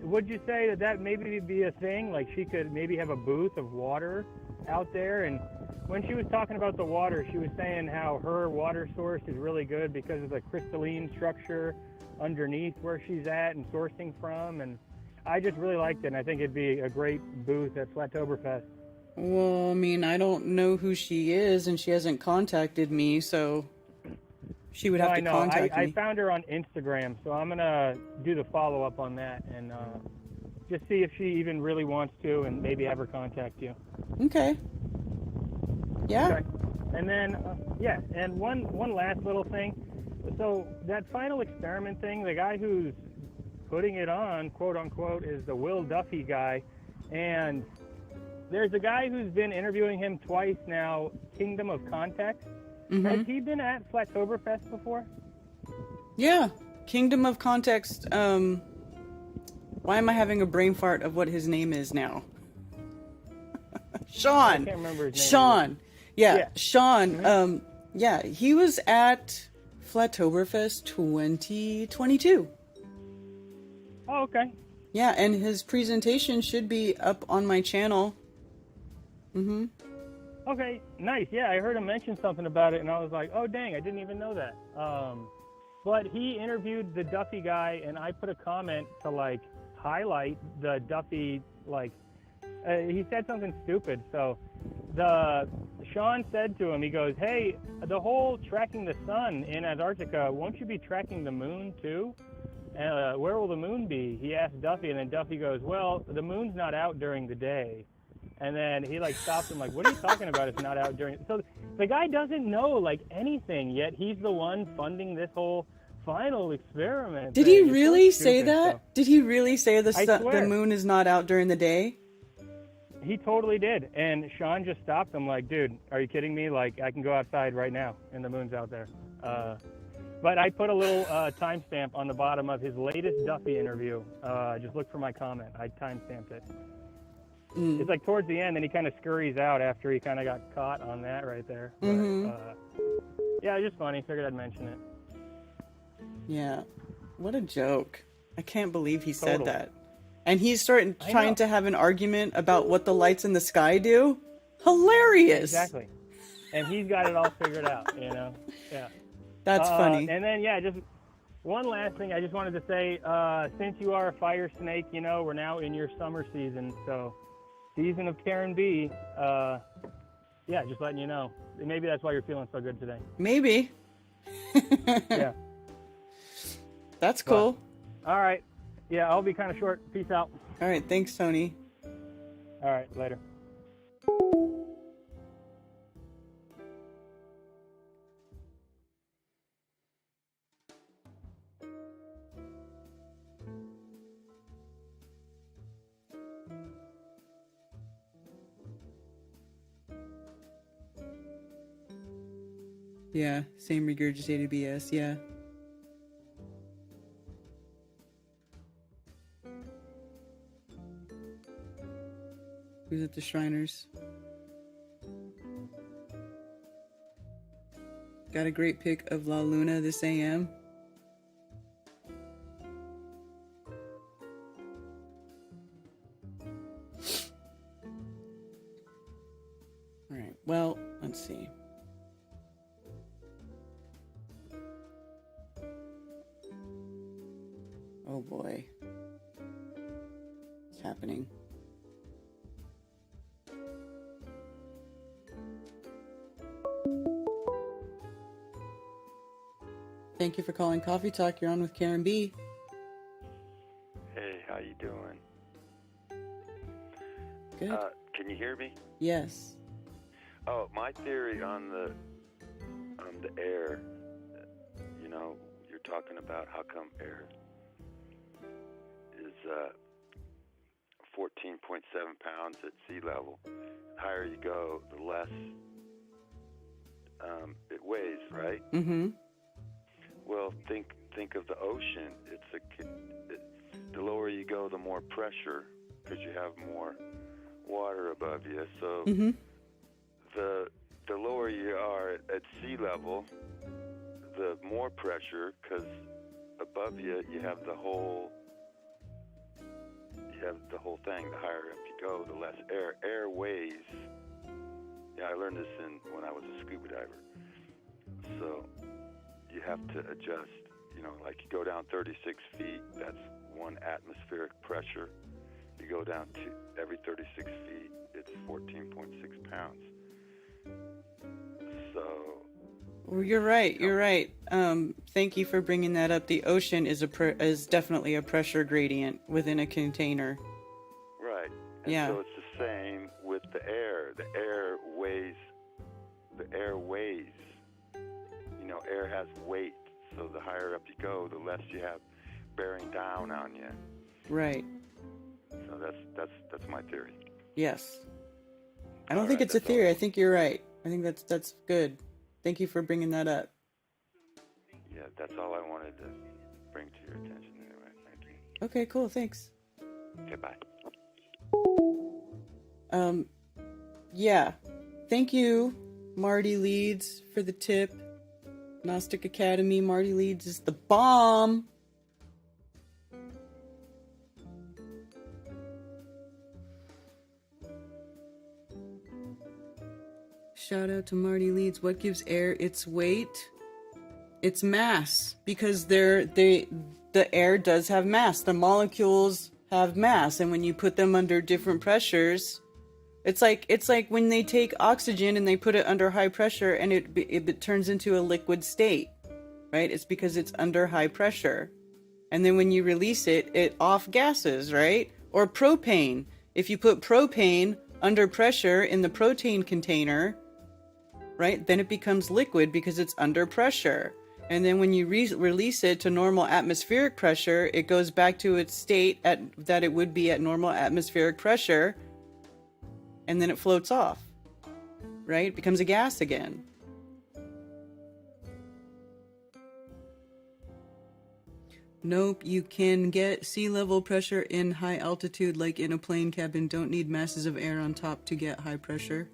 Would you say that maybe be a thing? Like she could maybe have a booth of water out there? And when she was talking about the water, she was saying how her water source is really good because of the crystalline structure underneath where she's at and sourcing from. And I just really liked it. And I think it'd be a great booth at Flatoberfest. Well, I mean, I don't know who she is, and she hasn't contacted me, so she would have to contact me. I found her on Instagram, so I'm going to do the follow-up on that and just see if she even really wants to and maybe have her contact you. Okay. Yeah. Okay. And then, and one last little thing. So that final experiment thing, the guy who's putting it on, quote-unquote, is the Will Duffy guy. And there's a guy who's been interviewing him twice now, Kingdom of Context. Mm-hmm. Has he been at Flatoberfest before? Yeah. Kingdom of Context. Why am I having a brain fart of what his name is now? Sean. I can't remember his name Sean. Yeah. Yeah. Sean. Mm-hmm. Yeah, he was at Flatoberfest 2022. Oh, okay. Yeah, and his presentation should be up on my channel. Mm-hmm. Okay, nice. Yeah, I heard him mention something about it, and I was like, oh, dang, I didn't even know that. But he interviewed the Duffy guy, and I put a comment to, like, highlight the Duffy, like, he said something stupid. So Sean said to him, he goes, hey, the whole tracking the sun in Antarctica, won't you be tracking the moon too? Where will the moon be? He asked Duffy, and then Duffy goes, well, the moon's not out during the day. And then he, like, stops him, like, what are you talking about? It's not out during... So the guy doesn't know, like, anything, yet he's the one funding this whole final experiment. Did he really say that? So. Did he really say the swear. moon is not out during the day? He totally did. And Sean just stopped him, like, dude, are you kidding me? Like, I can go outside right now, and the moon's out there. But I put a little timestamp on the bottom of his latest Duffy interview. Just look for my comment. I timestamped it. It's like towards the end, and he kind of scurries out after he kind of got caught on that right there. But, yeah, it's just funny. Figured I'd mention it. Yeah. What a joke. I can't believe he said that. And he's trying to have an argument about what the lights in the sky do? Hilarious! Exactly. And he's got it all figured out, you know? Yeah. That's funny. And then, yeah, just one last thing I just wanted to say. Since you are a fire snake, you know, we're now in your summer season, so... Season of Karen B. Yeah, just letting you know. Maybe that's why you're feeling so good today. Maybe. Yeah. That's cool. All right. Yeah, I'll be kind of short. Peace out. All right. Thanks, Tony. All right. Later. Yeah, same regurgitated BS, yeah. Who's at the Shriners? Got a great pic of La Luna this AM. Alright, well, let's see. Oh boy. What's happening? Thank you for calling Coffee Talk. You're on with Karen B. Hey, how you doing? Good. Can you hear me? Yes. Oh, my theory on the air, you know, you're talking about how come air is 14.7 pounds at sea level. The higher you go, the less it weighs, right? Mm-hmm. Well, think of the ocean. The lower you go, the more pressure, because you have more water above you. So the lower you are at sea level, the more pressure, because above you have the whole thing. The higher up you go, the less air weighs. Yeah, I learned this when I was a scuba diver. So you have to adjust, you know, like you go down 36 feet, that's 1 atmospheric pressure. You go down to every 36 feet, it's 14.6 pounds. So... Well, you're right. You're right. Thank you for bringing that up. The ocean is definitely a pressure gradient within a container. Right. And yeah. So it's the same with the air. The air weighs. You know, air has weight. So the higher up you go, the less you have bearing down on you. Right. So that's my theory. Yes. I don't think it's a theory. I think you're right. I think that's good. Thank you for bringing that up. Yeah, that's all I wanted to bring to your attention anyway. Thank you. Okay, cool. Thanks. Okay, bye. Yeah. Thank you, Marty Leeds for the tip. Gnostic Academy, Marty Leeds is the bomb. Shout out to Marty Leeds. What gives air its weight? Its mass, because the air does have mass. The molecules have mass, and when you put them under different pressures, it's like when they take oxygen and they put it under high pressure and it turns into a liquid state, right? It's because it's under high pressure. And then when you release it, it off gases, right? Or propane. If you put propane under pressure in the protein container, right, then it becomes liquid because it's under pressure. And then when you release it to normal atmospheric pressure, it goes back to its state that it would be at normal atmospheric pressure, and then it floats off, right? It becomes a gas again. Nope, you can get sea level pressure in high altitude like in a plane cabin. Don't need masses of air on top to get high pressure.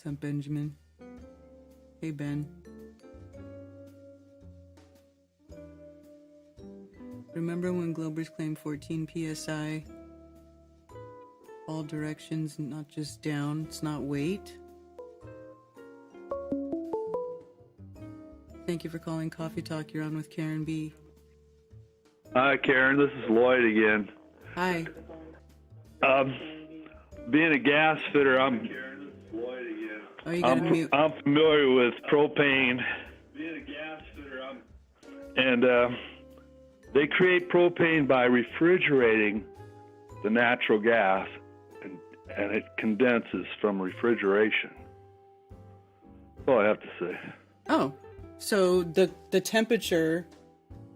What's up, Benjamin? Hey, Ben. Remember when Globers claimed 14 psi? All directions, not just down. It's not weight. Thank you for calling Coffee Talk. You're on with Karen B. Hi, Karen. This is Lloyd again. Hi. Being a gas fitter, Oh, you gotta mute. I'm familiar with propane. Being a gas fitter, and they create propane by refrigerating the natural gas, and it condenses from refrigeration. That's all I have to say. Oh, so the temperature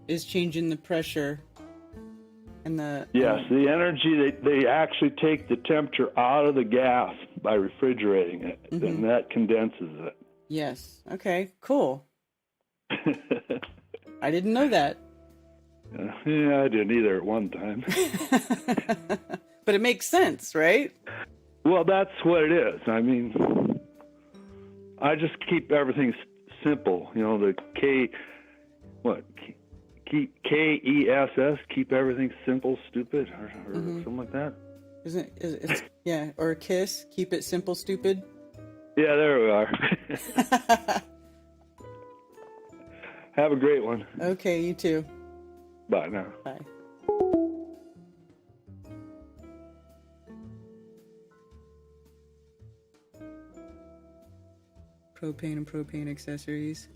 is changing the pressure, and the Yes, the energy, they actually take the temperature out of the gas by refrigerating it, and that condenses it. Yes. Okay. Cool. I didn't know that. Yeah, I didn't either at one time. But it makes sense, right? Well, that's what it is. I mean, I just keep everything simple. You know, the KESS, keep everything simple, stupid, or something like that. Isn't it's yeah, or a kiss, keep it simple, stupid. Yeah, there we are. Have a great one. Okay, you too. Bye now. Bye. Propane and propane accessories.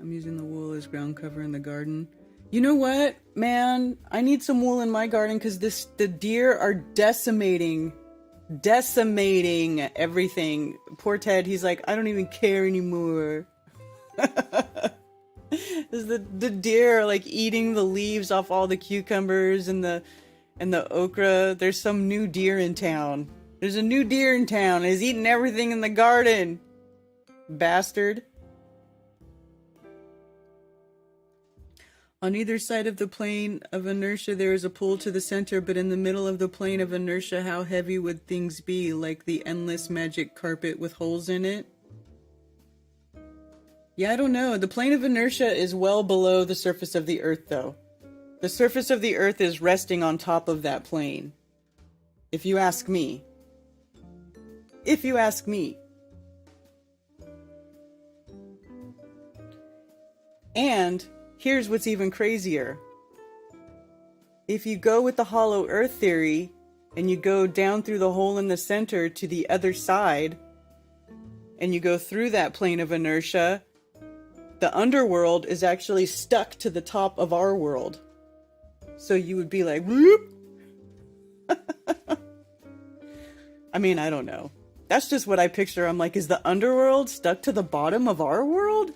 I'm using the wool as ground cover in the garden. You know what, man? I need some wool in my garden because the deer are decimating everything. Poor Ted, he's like, I don't even care anymore. the deer are like eating the leaves off all the cucumbers and the okra. There's some new deer in town. There's a new deer in town. He's eating everything in the garden. Bastard. On either side of the plane of inertia, there is a pull to the center, but in the middle of the plane of inertia, how heavy would things be? Like the endless magic carpet with holes in it? Yeah, I don't know. The plane of inertia is well below the surface of the Earth, though. The surface of the Earth is resting on top of that plane. If you ask me. If you ask me. And here's what's even crazier. If you go with the hollow earth theory and you go down through the hole in the center to the other side and you go through that plane of inertia, the underworld is actually stuck to the top of our world. So you would be like, whoop. I mean, I don't know. That's just what I picture. I'm like, is the underworld stuck to the bottom of our world?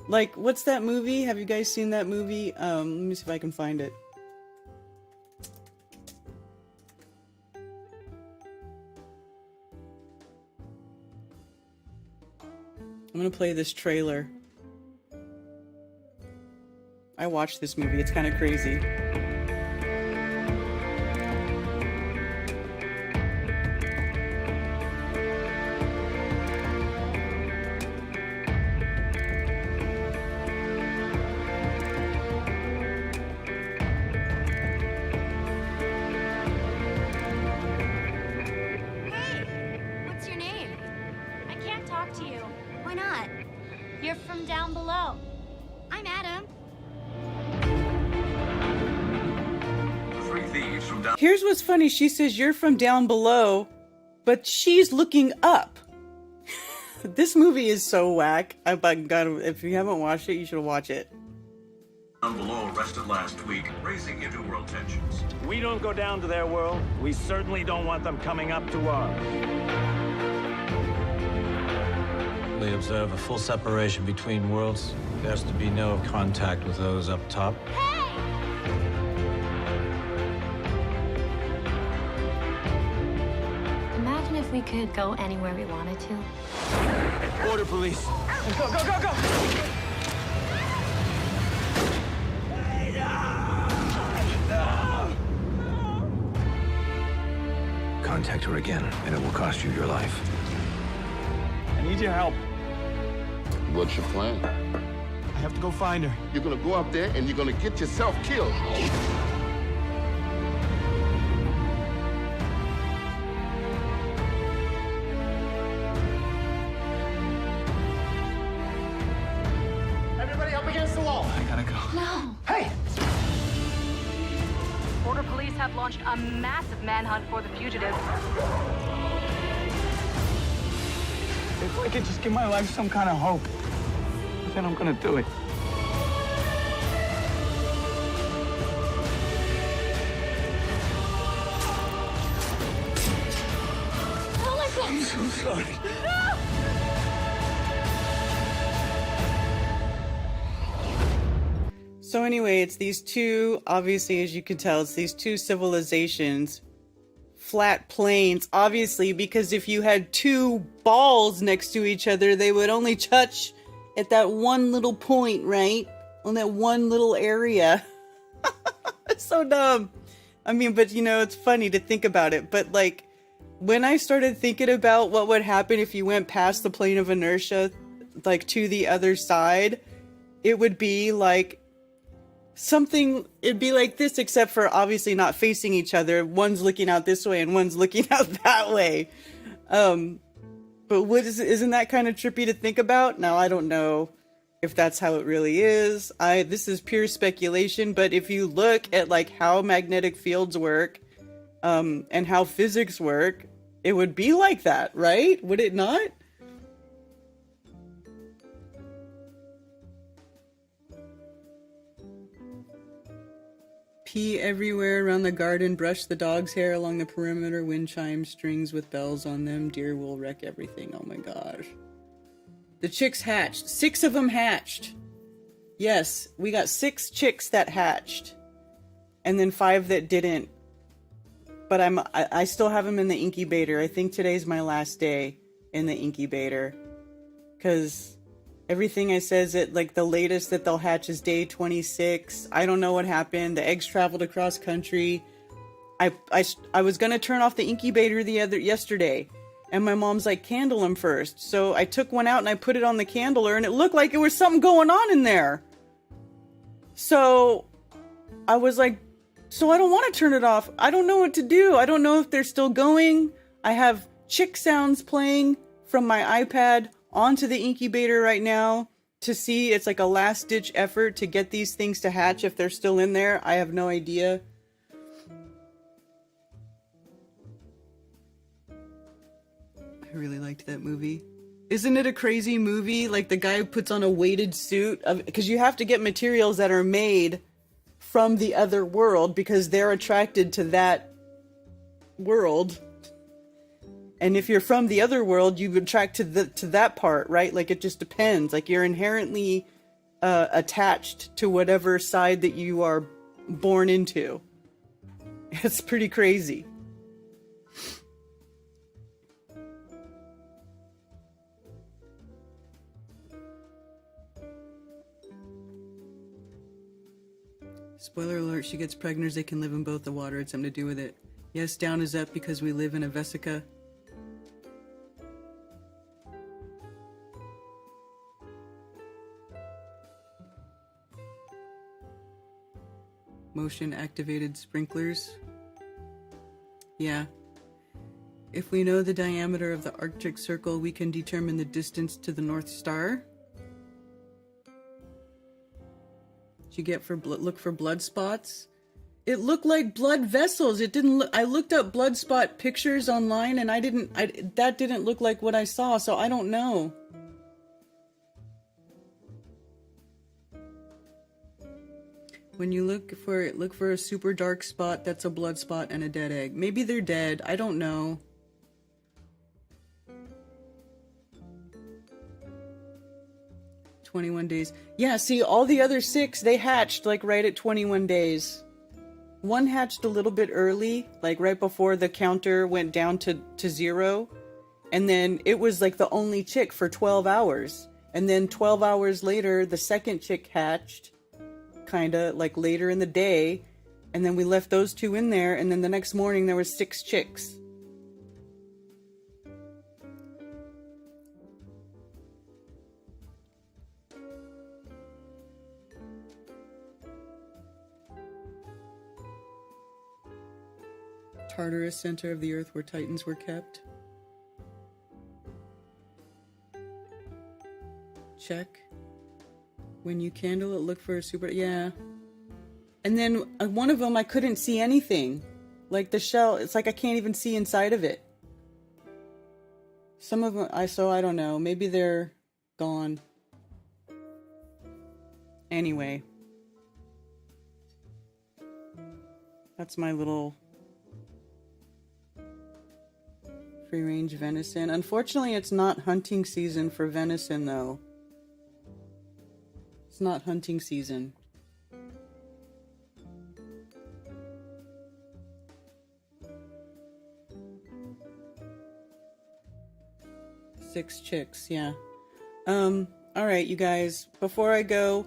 Like, what's that movie? Have you guys seen that movie? Let me see if I can find it. gonna play this trailer. I watched this movie. It's kind of crazy. What's your name? I can't talk to you. Why not? You're from down below. I'm Adam. Three thieves from down. Here's what's funny. She says you're from down below, but she's looking up. This movie is so whack. If you haven't watched it, you should watch it. Down below arrested last week, raising interworld tensions. We don't go down to their world. We certainly don't want them coming up to ours. We observe a full separation between worlds. There's to be no contact with those up top. Imagine if we could go anywhere we wanted to. Border police. Go, go, go, go! Contact her again, and it will cost you your life. I need your help. What's your plan? I have to go find her. You're gonna go up there and you're gonna get yourself killed. Everybody up against the wall. I gotta go. No. Hey! Border police have launched a massive manhunt for the fugitive. If I could just give my life some kind of hope, then I'm gonna do it. Don't let go. I'm so sorry. So anyway, it's these two, obviously, as you can tell, it's these two civilizations, flat plains, obviously, because if you had two balls next to each other, they would only touch at that one little point, right? On that one little area. It's so dumb. I mean, but you know, it's funny to think about it. But like, when I started thinking about what would happen if you went past the plane of inertia, like to the other side, it would be like something, it'd be like this, except for obviously not facing each other. One's looking out this way and one's looking out that way. But isn't that kind of trippy to think about? Now, I don't know if that's how it really is. This is pure speculation, but if you look at like how magnetic fields work, and how physics work, it would be like that, right? Would it not? Pee everywhere around the garden, brush the dog's hair along the perimeter, wind chimes, strings with bells on them, deer will wreck everything. Oh my gosh. The chicks hatched. 6 of them hatched. Yes, we got 6 chicks that hatched. And then 5 that didn't. But I still have them in the incubator. I think today's my last day in the incubator. Because everything I says it like the latest that they'll hatch is day 26. I don't know what happened. The eggs traveled across country. I was gonna turn off the incubator yesterday, and my mom's like, candle them first. So I took one out and I put it on the candler, and it looked like there was something going on in there. So I was like, so I don't want to turn it off. I don't know what to do. I don't know if they're still going. I have chick sounds playing from my iPad onto the incubator right now to see. It's like a last ditch effort to get these things to hatch if they're still in there. I have no idea. I really liked that movie. Isn't it a crazy movie? Like the guy puts on a weighted suit because you have to get materials that are made from the other world because they're attracted to that world. And if you're from the other world, you attract to that part, right? Like it just depends. Like you're inherently attached to whatever side that you are born into. It's pretty crazy. Spoiler alert, she gets pregnant, they can live in both the water. It's something to do with it. Yes, down is up because we live in a vesica. Motion activated sprinklers. Yeah. If we know the diameter of the Arctic Circle, we can determine the distance to the North Star. Did you get for look for blood spots? It looked like blood vessels. It didn't look. I looked up blood spot pictures online, and that didn't look like what I saw. So I don't know. When you look for a super dark spot, that's a blood spot and a dead egg. Maybe they're dead. I don't know. "21 days. Yeah, see, all the other 6, they hatched like right at 21 days. One hatched a little bit early, like right before the counter went down to 0. And then it was like the only chick for 12 hours. And then 12 hours later, the second chick hatched. Kinda like later in the day, and then we left those 2 in there, and then the next morning there were 6 chicks. Tartarus, center of the earth where titans were kept. Check. When you candle it, look for a super... Yeah. And then one of them, I couldn't see anything. Like the shell, it's like I can't even see inside of it. Some of them, I don't know. Maybe they're gone. Anyway. That's my little free-range venison. Unfortunately, it's not hunting season for venison, though. It's not hunting season. Six chicks, yeah. All right, you guys. Before I go,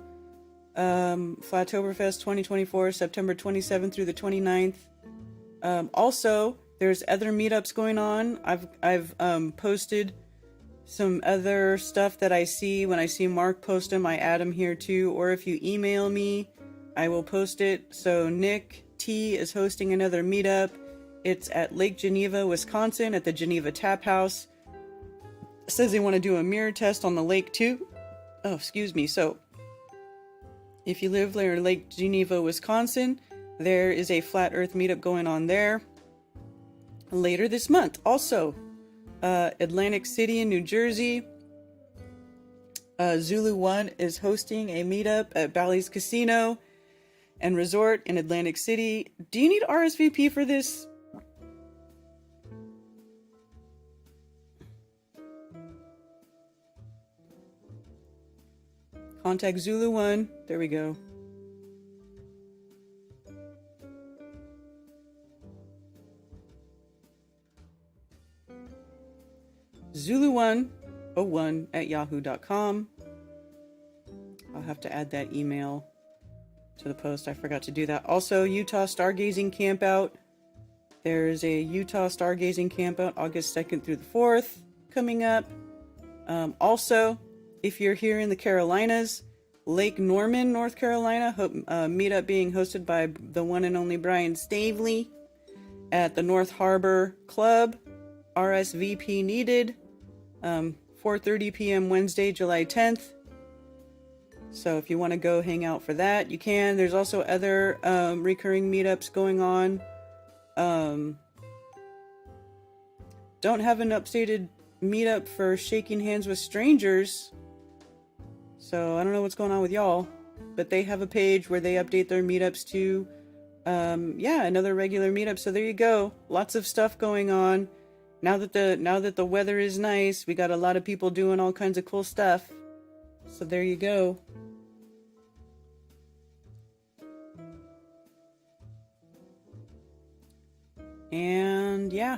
Flatoberfest 2024, September 27th through the 29th. Also, there's other meetups going on. I've posted some other stuff that I see. When I see Mark post them, I add them here too. Or if you email me, I will post it. So Nick T is hosting another meetup. It's at Lake Geneva, Wisconsin, at the Geneva Tap House. It says they want to do a mirror test on the lake too. Oh, excuse me. So if you live near Lake Geneva, Wisconsin, there is a flat earth meetup going on there later this month. Also, Atlantic City in New Jersey, Zulu One is hosting a meetup at Bally's Casino and Resort in Atlantic City. Do you need RSVP for this? Contact Zulu One. There we go. Zulu101@yahoo.com. I'll have to add that email to the post. I forgot to do that. Also, Utah Stargazing Campout. There's a Utah Stargazing Campout August 2nd through the 4th coming up. Also, if you're here in the Carolinas, Lake Norman, North Carolina, meetup being hosted by the one and only Brian Stavely at the North Harbor Club. RSVP needed. 4:30 p.m. Wednesday, July 10th. So if you want to go hang out for that, you can. There's also other recurring meetups going on. Don't have an updated meetup for shaking hands with strangers. So I don't know what's going on with y'all. But they have a page where they update their meetups too. Yeah, another regular meetup. So there you go. Lots of stuff going on. Now that the weather is nice, we got a lot of people doing all kinds of cool stuff. So there you go. And yeah.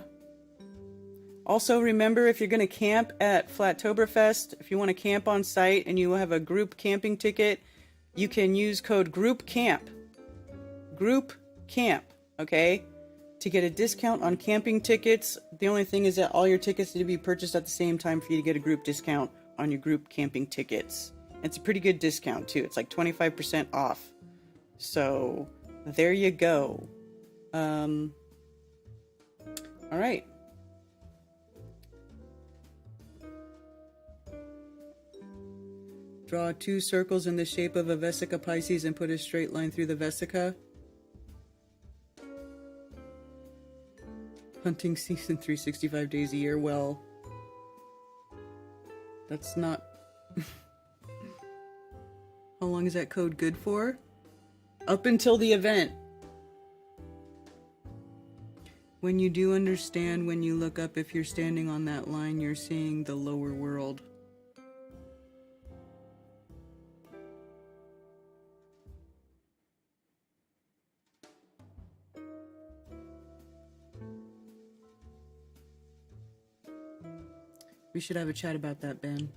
Also remember, if you're going to camp at Flatoberfest, if you want to camp on site and you have a group camping ticket, you can use code GROUPCAMP group camp, okay? To get a discount on camping tickets, the only thing is that all your tickets need to be purchased at the same time for you to get a group discount on your group camping tickets. It's a pretty good discount too. It's like 25% off. So there you go. All right. Draw 2 circles in the shape of a vesica Pisces and put a straight line through the vesica. Hunting season 365 days a year. Well, that's not... How long is that code good for? Up until the event. When you do understand, when you look up, if you're standing on that line, you're seeing the lower world. We should have a chat about that, Ben.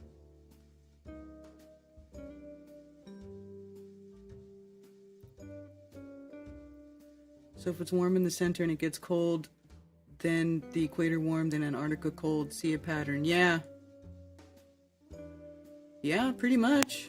So if it's warm in the center and it gets cold, then the equator warm, then Antarctica cold, see a pattern. Yeah. Yeah, pretty much.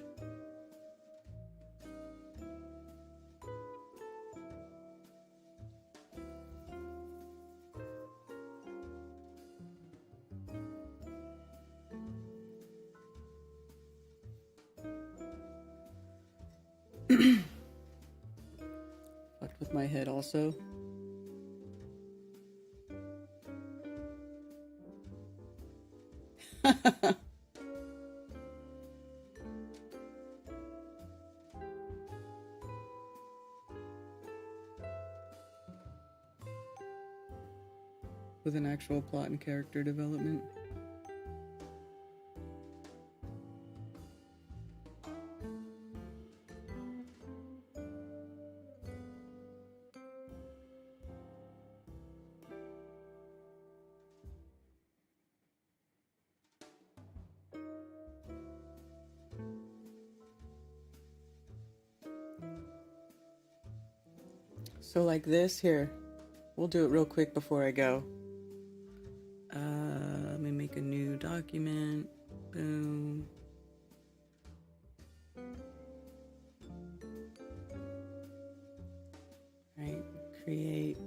Fucked with my head also. With an actual plot and character development. So like this here, we'll do it real quick before I go. Let me make a new document. Boom. Right, create.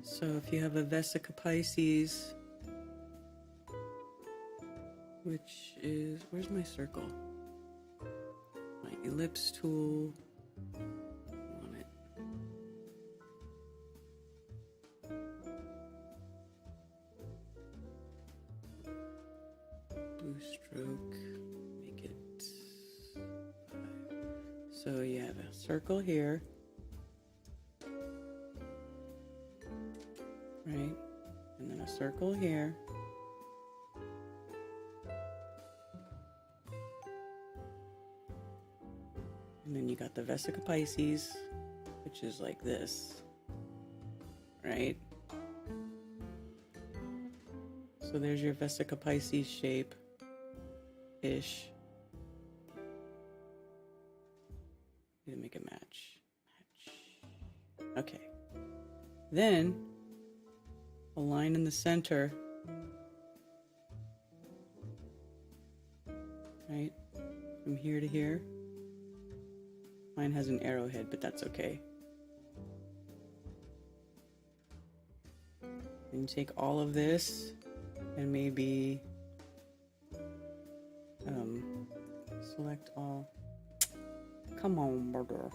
So if you have a vesica Pisces, which is, where's my circle? My ellipse tool. Stroke, make it 5. So you have a circle here, right? And then a circle here. And then you got the vesica Pisces, which is like this, right? So there's your vesica Pisces shape. Ish. Need to make a match. Okay. Then a line in the center. Right? From here to here. Mine has an arrowhead, but that's okay. And you take all of this and maybe select all. Come on, burger.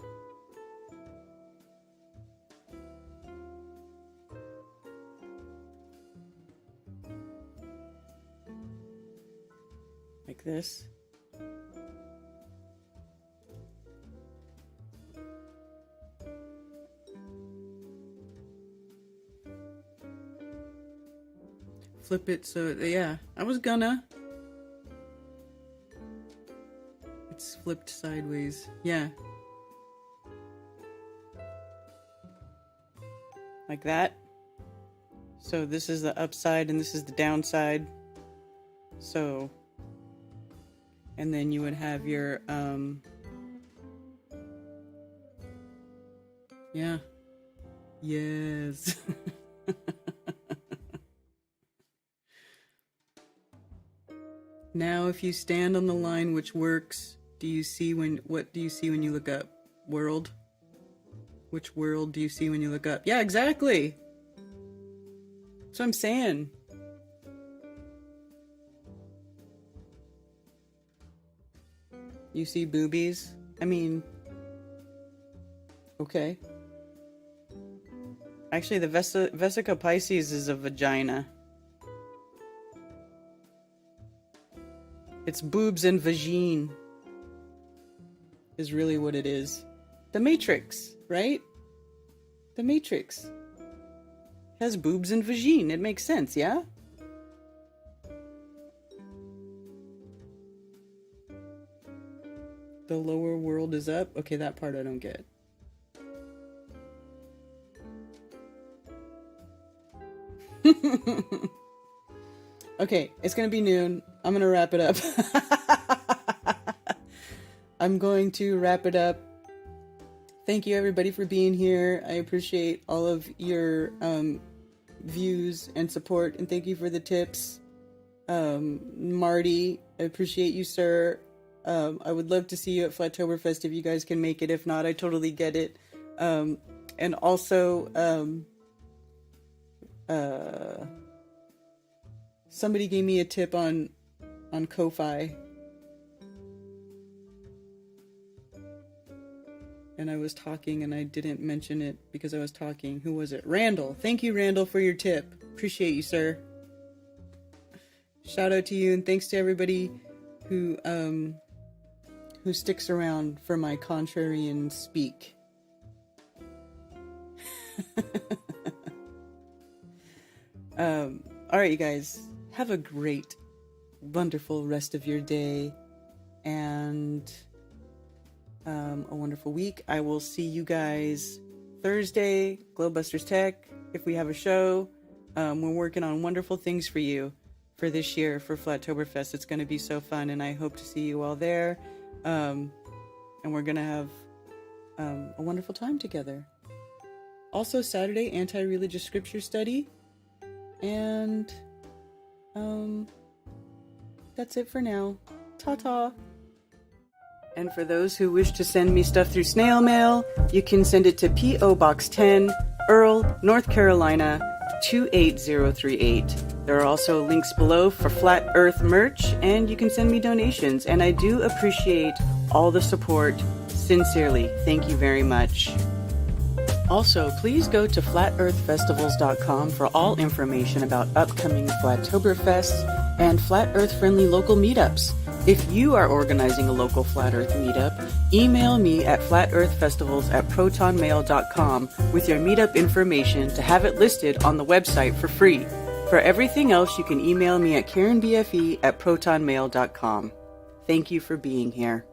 Like this. Flip it so, yeah, I was gonna. It's flipped sideways. Yeah. Like that. So this is the upside and this is the downside. So, and then you would have your, yeah, Yes. Now, if you stand on the line which works, what do you see when you look up? World? Which world do you see when you look up? Yeah, exactly. That's what I'm saying. You see boobies? I mean, okay. Actually, the Vesica Pisces is a vagina. It's boobs and vagine is really what it is. The Matrix, right? The Matrix has boobs and vagine. It makes sense, yeah? The lower world is up. Okay, that part I don't get. Okay, it's gonna be noon. I'm gonna wrap it up. I'm going to wrap it up. Thank you everybody for being here. I appreciate all of your views and support, and thank you for the tips. Marty, I appreciate you, sir. I would love to see you at Flatoberfest if you guys can make it. If not, I totally get it. And also, somebody gave me a tip on Ko-Fi. And I was talking and I didn't mention it because I was talking. Who was it? Randall. Thank you, Randall, for your tip. Appreciate you, sir. Shout out to you, and thanks to everybody who sticks around for my contrarian speak. All right, you guys, have a great, wonderful rest of your day and a wonderful week. I will see you guys Thursday, Globebusters Tech, if we have a show. We're working on wonderful things for you for this year for Flatoberfest. It's going to be so fun, and I hope to see you all there. And we're going to have a wonderful time together. Also, Saturday, anti-religious scripture study. And that's it for now. Ta-ta. And for those who wish to send me stuff through snail mail, you can send it to P.O. Box 10, Earl, North Carolina, 28038. There are also links below for Flat Earth merch, and you can send me donations. And I do appreciate all the support. Sincerely, thank you very much. Also, please go to flatearthfestivals.com for all information about upcoming Flatoberfest and Flat Earth-friendly local meetups. If you are organizing a local Flat Earth meetup, email me at flatearthfestivals@protonmail.com with your meetup information to have it listed on the website for free. For everything else, you can email me at karenbfe@protonmail.com. Thank you for being here.